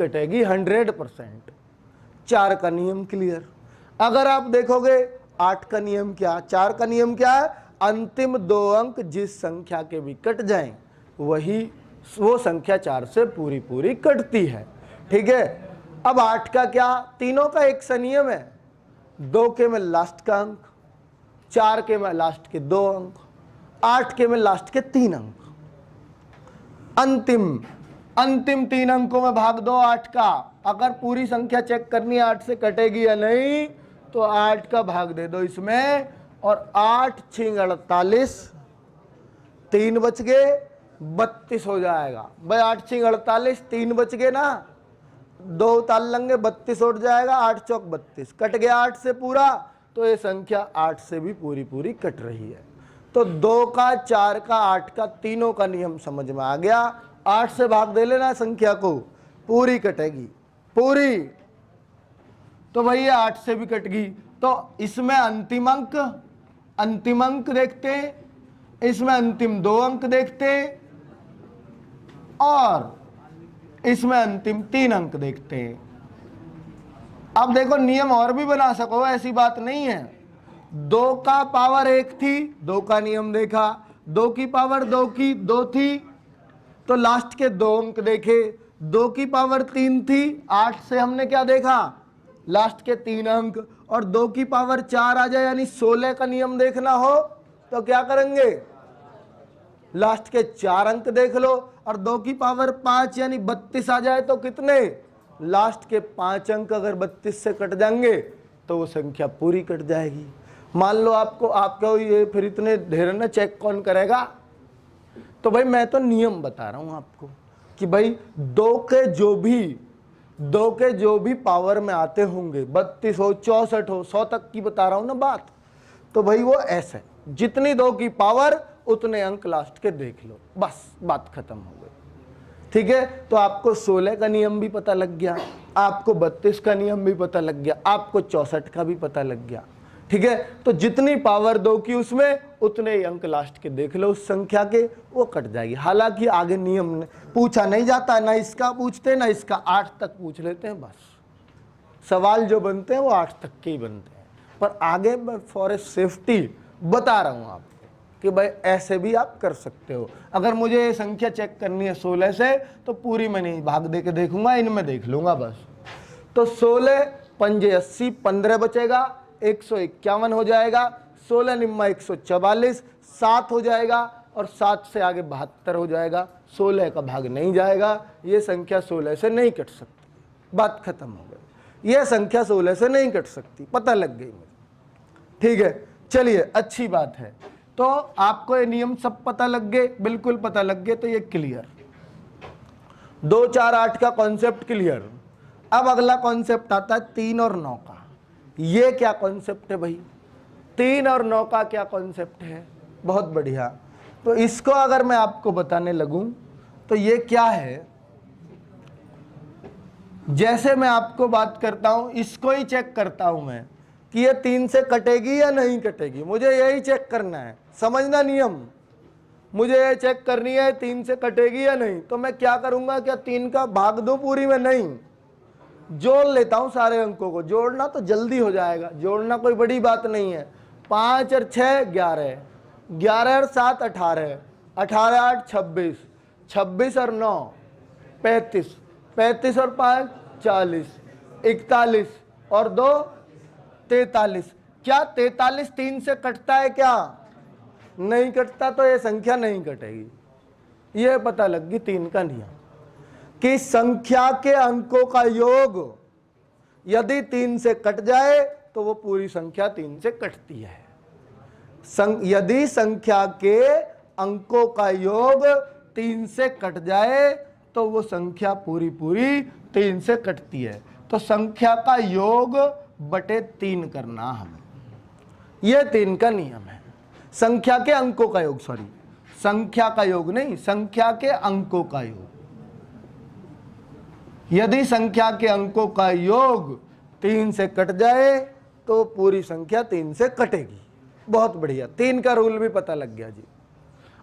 100%। 4 का नियम क्लियर। अगर आप देखोगे 8 का नियम क्या, 4 का नियम क्या है? अंतिम 2 अंक जिस संख्या के भी कट जाएं वो संख्या 4 से पूरी कटती है। ठीक है। अब 8 का क्या? तीनों का एक सा नियम है, 2 के में लास्ट का अंक, 4 के में लास्ट के 2 अंक, 8 के में लास्ट के 3 अंक। अंतिम 3 अंकों में भाग दो 8 का। अगर पूरी संख्या चेक करनी है 8 से कटेगी या नहीं, तो 8 का भाग दे दो इसमें, और 8 6 48, 3 बच गए 32 हो जाएगा। भाई 8 6 48, 3 बच गए ना, 2 ताल लेंगे 32 उठ जाएगा, 8 चौक 32, कट गया 8 से पूरा, तो ये संख्या 8 से भी पूरी कट रही है। तो 2 का, 4 का, 8 का, तीनों का नियम समझ में आ गया। 8 से भाग दे लेना संख्या को, पूरी कटेगी पूरी। तो भाई ये 8 से भी कट गई। तो इसमें अंतिम अंक देखते, इसमें अंतिम 2 अंक देखते, और इसमें अंतिम 3 अंक देखते हैं। अब देखो नियम और भी बना सको, ऐसी बात नहीं है। 2 का पावर 1 थी, 2 का नियम देखा, 2 की पावर 2 थी, तो लास्ट के 2 अंक देखे। 2 की पावर 3 थी, 8 से हमने क्या देखा? लास्ट के 3 अंक। और 2 की पावर 4 आ जाए, यानी 16 का नियम देखना हो तो क्या करेंगे? लास्ट के 4 अंक देख लो। और 2 की पावर 5 यानी 32 आ जाए तो कितने? लास्ट के 5 अंक अगर 32 से कट जाएंगे तो वो संख्या पूरी कट जाएगी। मान लो आपको ये फिर इतने ढेर ना चेक कौन करेगा? तो भाई मैं तो नियम बता रहा हूं आपको कि भाई 2 के जो भी पावर में आते होंगे, 32 हो, 64 हो, 100 तक की बता रहा हूं ना बात, तो भाई वो ऐसे, जितनी 2 की पावर उतने अंक लास्ट के देख लो, बस बात खत्म हो गई। ठीक है। तो आपको 16 का नियम भी पता लग गया, आपको 32 का नियम भी पता लग गया, आपको 64 का भी पता लग गया। ठीक है। तो जितनी पावर 2 की उसमें उतने ही अंक लास्ट के देख लो उस संख्या के, वो कट जाएगी। हालांकि आगे नियम पूछा नहीं जाता, ना इसका पूछते ना इसका, 8 तक पूछ लेते हैं बस। सवाल जो बनते हैं वो 8 तक के ही बनते हैं, पर आगे मैं फॉर सेफ्टी बता रहा हूं आपको कि भाई ऐसे भी आप कर सकते हो। अगर मुझे ये संख्या चेक करनी है 16 से, तो पूरी मैं नहीं भाग दे के देखूंगा, इनमें देख लूंगा बस। तो 16 पंजे 80, 15 बचेगा, 151 हो जाएगा, 16 निम्मा 144, 7 हो जाएगा, और 7 से आगे 72 हो जाएगा। 16 का भाग नहीं जाएगा, ये संख्या 16 से नहीं कट सकती, बात खत्म हो गई। ये संख्या 16 से नहीं कट सकती, पता लग गई मुझे। ठीक है, चलिए अच्छी बात है। तो आपको ये नियम सब पता लग गए, बिल्कुल पता लग गए, तो ये क्लियर। 2 4 8 का कॉन्सेप्ट क्लियर। अब अगला कॉन्सेप्ट आता है 3 और 9 का। ये क्या कॉन्सेप्ट है भाई? 3 और 9 का क्या कॉन्सेप्ट है? बहुत बढ़िया। तो इसको अगर मैं आपको बताने लगूं तो ये क्या है, जैसे मैं आपको बात करता हूं, इसको ही चेक करता हूं मैं कि ये 3 से कटेगी या नहीं कटेगी। मुझे यही चेक करना है, समझना नियम। मुझे ये चेक करनी है 3 से कटेगी या नहीं। तो मैं क्या करूंगा, क्या 3 का भाग दूं पूरी में? नहीं, जोड़ लेता हूं सारे अंकों को। जोड़ना तो जल्दी हो जाएगा, जोड़ना कोई बड़ी बात नहीं है। 5 और 6 11, 11 और 7 18, 18 8 26, 26 और 9 35, 35 और 5 40, 41 और 2 43। क्या 43 3 से कटता है? क्या नहीं कटता? तो ये संख्या नहीं कटेगी। ये पता लग गई 3 का नियम कि संख्या के अंकों का योग यदि 3 से कट जाए तो वो पूरी संख्या 3 से कटती है। यदि संख्या के अंकों का योग 3 से कट जाए तो वो संख्या पूरी पूरी 3 से कटती है। तो संख्या का योग बटे 3 करना हमें, यह 3 का नियम है। संख्या के अंकों का योग, सॉरी संख्या का योग नहीं, संख्या के अंकों का योग। यदि संख्या के अंकों का योग 3 से कट जाए तो पूरी संख्या 3 से कटेगी। बहुत बढ़िया, 3 का रूल भी पता लग गया जी।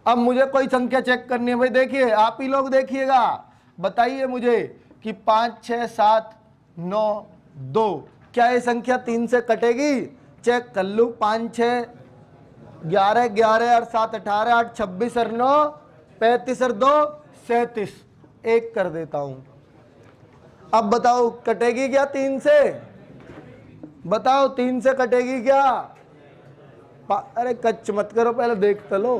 अब मुझे कोई संख्या चेक करनी है भाई। देखिए, आप ही लोग देखिएगा, बताइए मुझे कि 5 6 7 9 2, क्या ये संख्या 3 से कटेगी? चेक कर लूं। 5 6 11, 11 और 7 18, 8 26 और 9 35 और 2 37, 1 कर देता हूं। अब बताओ कटेगी क्या 3 से? बताओ 3 से कटेगी क्या? अरे कच्च मत करो, पहले देख तो लो।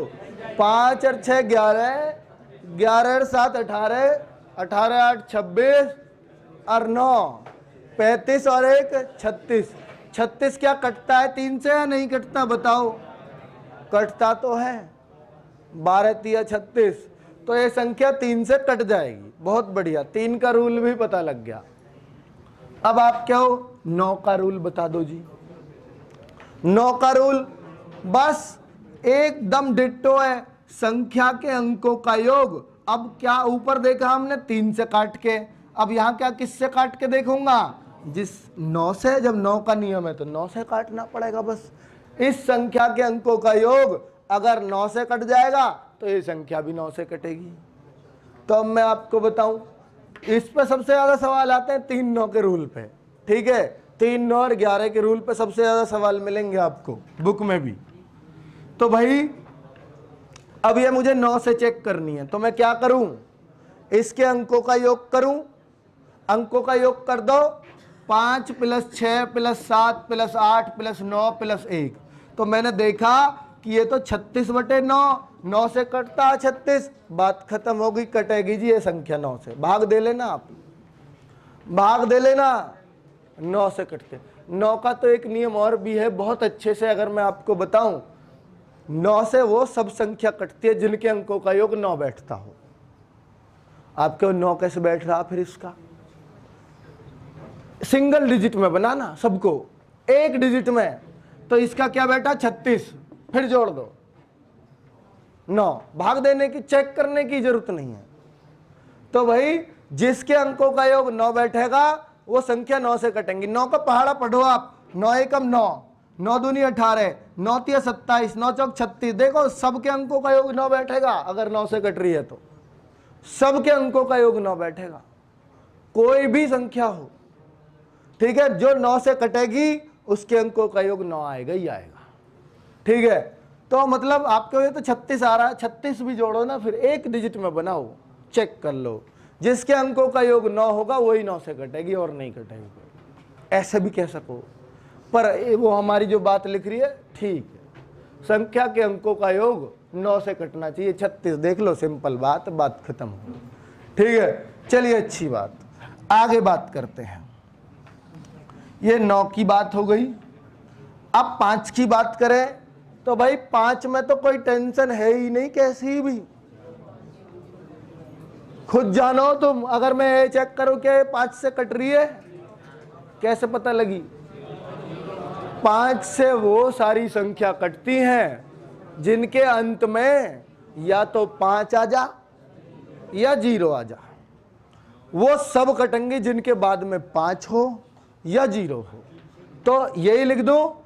5 और 6 11, 11 और 7 18, 18 8 26 और 9 35 और 1 36। 36 क्या कटता है 3 से या नहीं कटता? बताओ। कटता तो है, 12 3 36। तो ये संख्या 3 से कट जाएगी। बहुत बढ़िया, 3 का रूल भी पता लग गया। अब आप क्या हो, 9 का रूल बता दो जी। 9 का रूल बस एकदम डिट्टो है, संख्या के अंकों का योग। अब क्या ऊपर देखा हमने 3 से काट के, अब यहां क्या किससे काट के देखूंगा? जिस 9 से, जब 9 का नियम है तो 9 से काटना पड़ेगा बस। इस संख्या के अंकों का योग अगर 9 से कट जाएगा तो ये संख्या भी 9 से कटेगी। तो अब मैं आपको बताऊं, इस पे सबसे ज्यादा सवाल आते हैं 3 9 के रूल पे। ठीक है, 3 9 और 11 के रूल पे सबसे ज्यादा सवाल मिलेंगे आपको बुक में भी। तो भाई अब ये मुझे 9 से चेक करनी है, तो मैं क्या करूं? इसके अंकों का योग करूं। अंकों का योग कर दो, 5 + 6 + 7 + 8 + 9 + 1। तो मैंने देखा कि ये तो 36/9, 9 से कटता है 36। बात खत्म हो गई, कटेगी जी ये संख्या 9 से। भाग दे लेना आप, भाग दे लेना, 9 से कटते। 9 का तो एक नियम और भी है बहुत अच्छे से, अगर मैं आपको बताऊं। 9 से वो सब संख्या कटती है जिनके अंकों का योग 9 बैठता हो। आपके 9 कैसे बैठ रहा? फिर इसका सिंगल डिजिट में बनाना सबको, एक डिजिट में। तो इसका क्या बैठा? 36। फिर जोड़ दो 9, भाग देने की, चेक करने की जरूरत नहीं है। तो भाई जिसके अंकों का योग 9 बैठेगा वो संख्या 9 से कटेंगी। 9 का पहाड़ा पढ़ो आप। 9 एकम 9, 9 दूनी 18, 9 तिया 27, 9 चौक 36। देखो सबके अंकों का योग 9 बैठेगा। अगर 9 से कट रही है तो सबके अंकों का योग 9 बैठेगा, कोई भी संख्या हो। ठीक है, जो 9 से कटेगी उसके अंकों का योग 9 आएगा ही आएगा। ठीक है, तो मतलब आपके ये तो 36 आ रहा है, 36 भी जोड़ो ना, फिर एक डिजिट में बनाओ, चेक कर लो। जिसके अंकों का योग 9 होगा वही 9 से कटेगी और नहीं कटेगी। ऐसे भी कह सको, पर वो हमारी जो बात लिख रही है ठीक है। संख्या के अंकों का योग 9 से कटना चाहिए। 36 देख लो, सिंपल बात, बात खत्म हो। ठीक है, चलिए अच्छी बात, आगे बात करते हैं। ये 9 की बात हो गई। अब 5 की बात करें तो भाई 5 में तो कोई टेंशन है ही नहीं, कैसी भी खुद जानो तुम। अगर मैं ये चेक करूं कि 5 से कट रही है, कैसे पता लगी? 5 से वो सारी संख्या कटती हैं जिनके अंत में या तो 5 आ जा या 0 आ जा। वो सब कटेंगे जिनके बाद में 5 हो या 0 हो। तो यही लिख दो,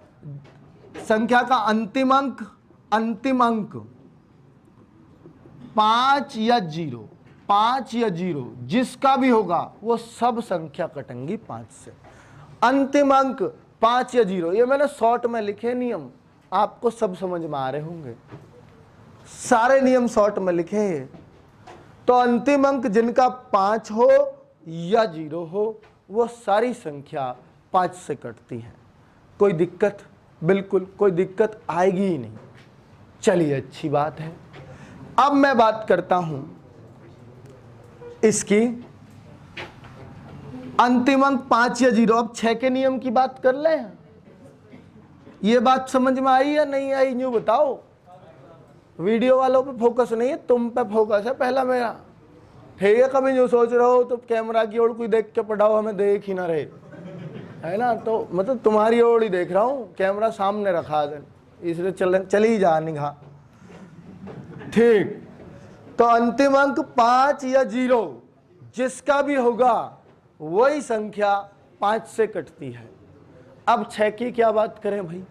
संख्या का अंतिम अंक 5 या 0, 5 या 0 जिसका भी होगा वो सब संख्या कटेंगी 5 से। अंतिम अंक 5 या 0, ये मैंने शॉर्ट में लिखे नियम, आपको सब समझ में आ रहे होंगे, सारे नियम शॉर्ट में लिखे हैं। तो अंतिम अंक जिनका 5 हो या 0 हो वो सारी संख्या 5 से कटती है। कोई दिक्कत? बिल्कुल कोई दिक्कत आएगी ही नहीं। चलिए अच्छी बात है। अब मैं बात करता हूं इसकी अंतिम अंक 5 या 0। अब 6 के नियम की बात कर लें। ये बात समझ में आई या नहीं आई, यूं बताओ। वीडियो वालों पे फोकस नहीं है, तुम पे फोकस है पहला मेरा, ठीक है। कभी यूं सोच रहे हो तो कैमरा की ओर कोई देख के पढ़ाओ, हमें देख ही ना रहे, है ना। तो मतलब तुम्हारी ओर ही देख रहा हूं, कैमरा सामने रखा है इसलिए चली जा निगाह, ठीक। तो अंतिम अंक 5 या 0 जिसका भी होगा वही संख्या 5 से कटती है। अब 6 की क्या बात करें भाई,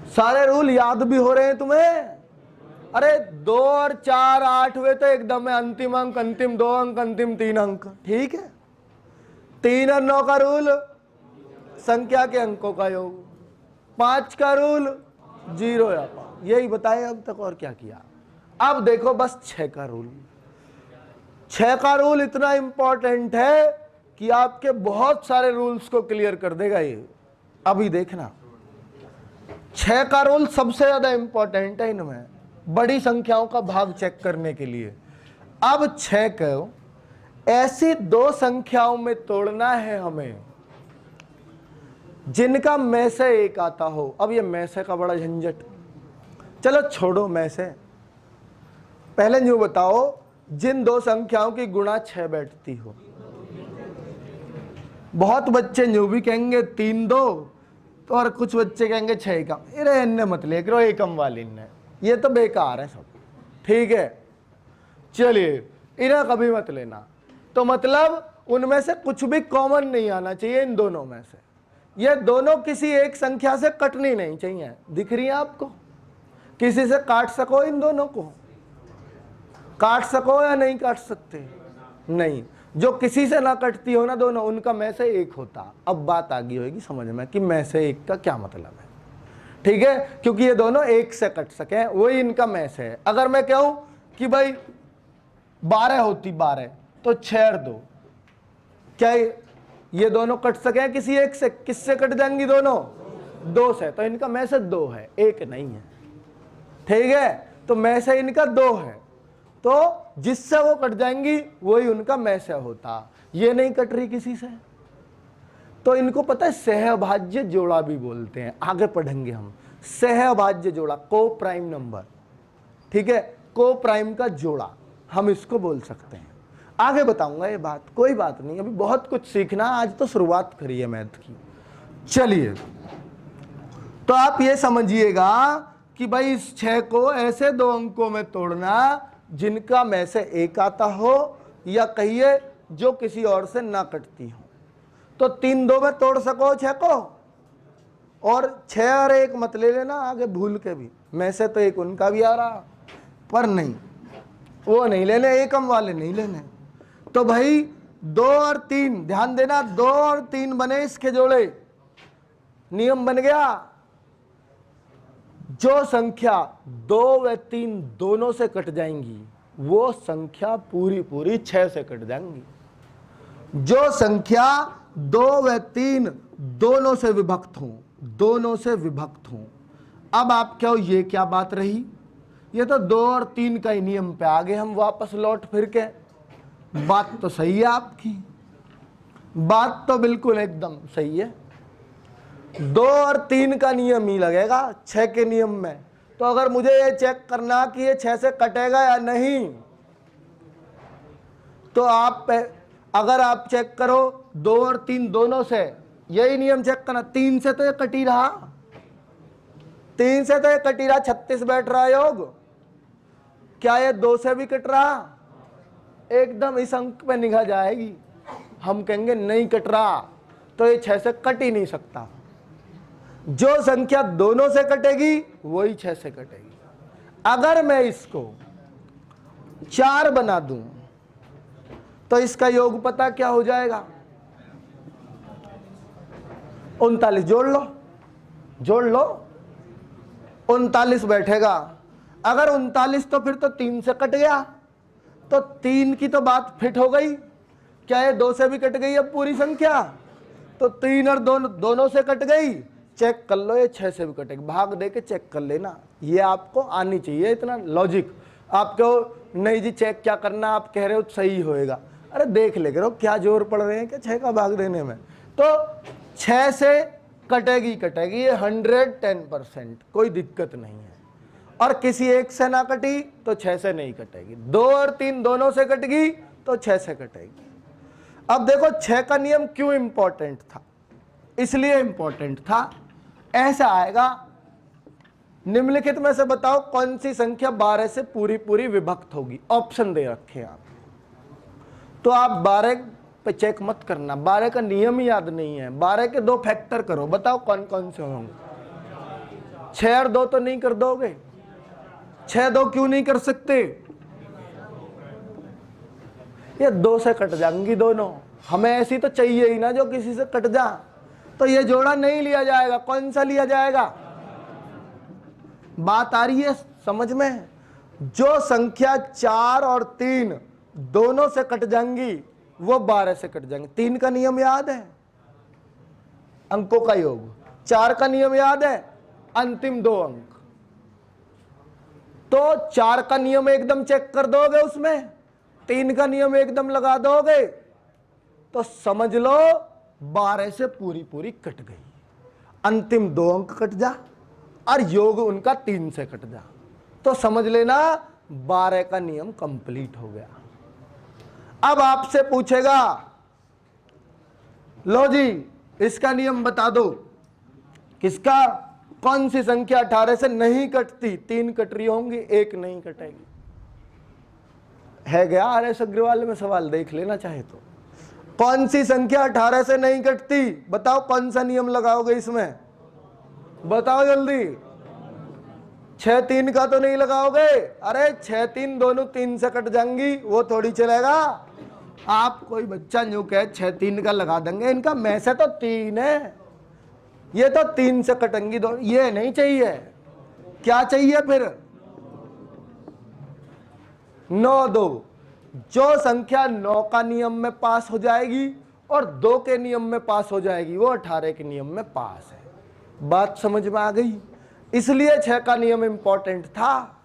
सारे रूल याद भी हो रहे हैं तुम्हें? अरे 2 और 4 8 हुए तो एकदम है अंतिम अंक, अंतिम 2 अंक, अंतिम 3 अंक, ठीक है। 3 और 9 का रूल संख्या के अंकों का योग, 5 का रूल 0 या 5, यही बताए अब तक, और क्या किया। अब देखो बस 6 का रूल। 6 का रूल इतना इंपॉर्टेंट है कि आपके बहुत सारे रूल्स को क्लियर कर देगा ये। अभी देखना, 6 का रूल सबसे ज्यादा इंपॉर्टेंट है इनमें, बड़ी संख्याओं का भाग चेक करने के लिए। अब 6 को ऐसी 2 संख्याओं में तोड़ना है हमें जिनका में से एक आता हो। अब ये में से का बड़ा झंझट, चलो छोड़ो में से, पहले यूं बताओ जिन 2 संख्याओं की गुणा 6 बैठती हो। बहुत बच्चे यूं भी कहेंगे 3 2, तो और कुछ बच्चे कहेंगे 6 एकम। अरे इनने मत ले करो एकम वाली ने, ये तो बेकार है सब, ठीक है। चलिए इन्हें कभी मत लेना। तो मतलब उनमें से कुछ भी कॉमन नहीं आना चाहिए इन दोनों में से। ये दोनों किसी एक संख्या से कटनी नहीं चाहिए। दिख रही है आपको? किसी से काट सको इन दोनों को? काट सको या नहीं काट सकते? नहीं। जो किसी से ना कटती हो ना दोनों, उनका में से एक होता। अब बात आ गई होगी समझ में कि में से एक का क्या मतलब है, ठीक है। क्योंकि ये दोनों एक से कट सके वही इनका में से है। अगर मैं कहूं कि भाई 12 होती 12 तो 6 और 2, क्या ये दोनों कट सके किसी एक से? किससे कट जाएंगी दोनों? 2 से। तो इनका में से 2 है, एक नहीं है, ठीक है। तो में से इनका 2 है, तो जिससे वो कट जाएंगी वही उनका में से होता। ये नहीं कट रही किसी से, तो इनको पता है सहभाज्य जोड़ा भी बोलते हैं। आगे पढ़ेंगे हम सहभाज्य जोड़ा, को प्राइम नंबर, ठीक है। को प्राइम का जोड़ा हम इसको बोल सकते हैं। आगे बताऊंगा ये बात, कोई बात नहीं, अभी बहुत कुछ सीखना, आज तो शुरुआत करी है मैथ की। चलिए तो आप ये समझिएगा कि भाई इस 6 को ऐसे 2 अंकों में तोड़ना जिनका में से एक आता हो, या कहिए जो किसी और से ना कटती हो। तो 3 2 में तोड़ सको 6 को, और 6 और 1 मत ले लेना आगे भूल के भी, में से तो एक उनका भी आ रहा, पर नहीं वो नहीं लेने, एकम वाले नहीं लेने। तो भाई 2 और 3, ध्यान देना, 2 और 3 बने इसके जोड़े, नियम बन गया। जो संख्या 2 व 3 दोनों से कट जाएंगी वो संख्या पूरी पूरी 6 से कट जाएंगी। जो संख्या 2 व 3 दोनों से विभक्त हों, दोनों से विभक्त हों। अब आप क्या हो, ये क्या बात रही? ये तो 2 और 3 का ही नियम पे आ गए हम वापस लौट फिर के। बात तो सही है आपकी, बात तो बिल्कुल एकदम सही है। 2 और 3 का नियम ही लगेगा 6 के नियम में। तो अगर मुझे ये चेक करना कि ये 6 से कटेगा या नहीं, तो अगर आप चेक करो 2 और 3 दोनों से, यही नियम चेक करना। 3 से तो ये कट ही रहा, 3 से तो ये कट ही रहा, 36 बैठ रहा योग। क्या ये 2 से भी कट रहा? एकदम इस अंक पे निगाह जाएगी, हम कहेंगे नहीं कट रहा, तो ये 6 से कट ही नहीं सकता। जो संख्या दोनों से कटेगी वही 6 से कटेगी। अगर मैं इसको 4 बना दूं तो इसका योग पता क्या हो जाएगा? 39 जोड़ लो, जोड़ लो, 39 बैठेगा। अगर 39 तो फिर तो 3 से कट गया, तो 3 की तो बात फिट हो गई। क्या ये 2 से भी कट गई अब पूरी संख्या? तो 3 और दोनों से कट गई। चेक कर लो, ये 6 से भी कटेगी, भाग दे के चेक कर लेना। ये आपको आनी चाहिए इतना लॉजिक। आपको नहीं जी चेक क्या करना, आप कह रहे हो सही होएगा, अरे देख ले करो क्या जोर पड़ रहे हैं कि 6 का भाग देने में। तो 6 से कटेगी कटेगी, ये 110%, कोई दिक्कत नहीं है। और किसी एक से ना कटी तो 6 से नहीं कटेगी। 2 और 3 दोनों से कटेगी तो 6 से कटेगी। अब देखो 6 का नियम क्यों इंपॉर्टेंट था? इसलिए इंपॉर्टेंट था, ऐसा आएगा निम्नलिखित में से बताओ कौन सी संख्या 12 से पूरी पूरी विभक्त होगी। ऑप्शन दे रखे हैं आप, तो आप 12 पे चेक मत करना, 12 का नियम ही याद नहीं है। 12 के 2 फैक्टर करो, बताओ कौन कौन से होंगे। 6 और 2 तो नहीं कर दोगे, 6 2 क्यों नहीं कर सकते? ये 2 से कट जाएंगी दोनों, हमें ऐसी तो चाहिए ही ना जो किसी से कट जा। तो ये जोड़ा नहीं लिया जाएगा, कौन सा लिया जाएगा? बात आ रही है समझ में? जो संख्या 4 और 3 दोनों से कट जाएंगी वो 12 से कट जाएंगे। 3 का नियम याद है, अंकों का योग। 4 का नियम याद है, अंतिम 2 अंक। तो 4 का नियम एकदम चेक कर दोगे उसमें, 3 का नियम एकदम लगा दोगे, तो समझ लो 12 से पूरी पूरी कट गई। अंतिम 2 अंक कट जा और योग उनका 3 से कट जा, तो समझ लेना 12 का नियम कंप्लीट हो गया। अब आपसे पूछेगा लो जी इसका नियम बता दो, किसका? कौन सी संख्या 18 से नहीं कटती? 3 कट रही होंगी, 1 नहीं कटेगी। है गया RS अग्रवाल में सवाल, देख लेना चाहे तो। कौन सी संख्या 18 से नहीं कटती? बताओ कौन सा नियम लगाओगे इसमें, बताओ जल्दी। 6 3 का तो नहीं लगाओगे? अरे 6 3 दोनों 3 से कट जाएंगी, वो थोड़ी चलेगा। आप कोई बच्चा न्यू कहे 6 3 का लगा देंगे, इनका में से तो 3 है, ये तो 3 से कटेंगी दो, ये नहीं चाहिए। क्या चाहिए फिर? 9 2। जो संख्या 9 का नियम में पास हो जाएगी और 2 के नियम में पास हो जाएगी वो 18 के नियम में पास है। बात समझ में आ गई? इसलिए 6 का नियम इंपॉर्टेंट था,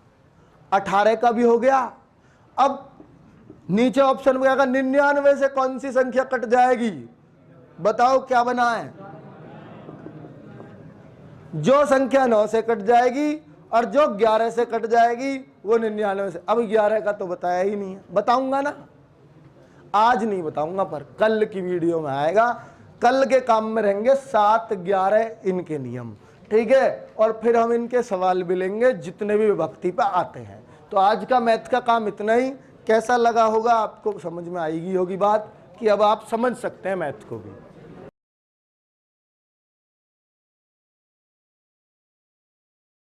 18 का भी हो गया। अब नीचे ऑप्शन में आएगा 99 से कौन सी संख्या कट जाएगी? बताओ क्या बना है? जो संख्या 9 से कट जाएगी और जो 11 से कट जाएगी वो 99 से। अब 11 का तो बताया ही नहीं है, बताऊंगा ना, आज नहीं बताऊंगा पर कल की वीडियो में आएगा। कल के काम में रहेंगे 7 11 इनके नियम, ठीक है, और फिर हम इनके सवाल भी लेंगे जितने भी विभक्ति पे आते हैं। तो आज का मैथ का काम इतना ही। कैसा लगा होगा आपको? समझ में आएगी होगी बात कि अब आप समझ सकते हैं मैथ को भी।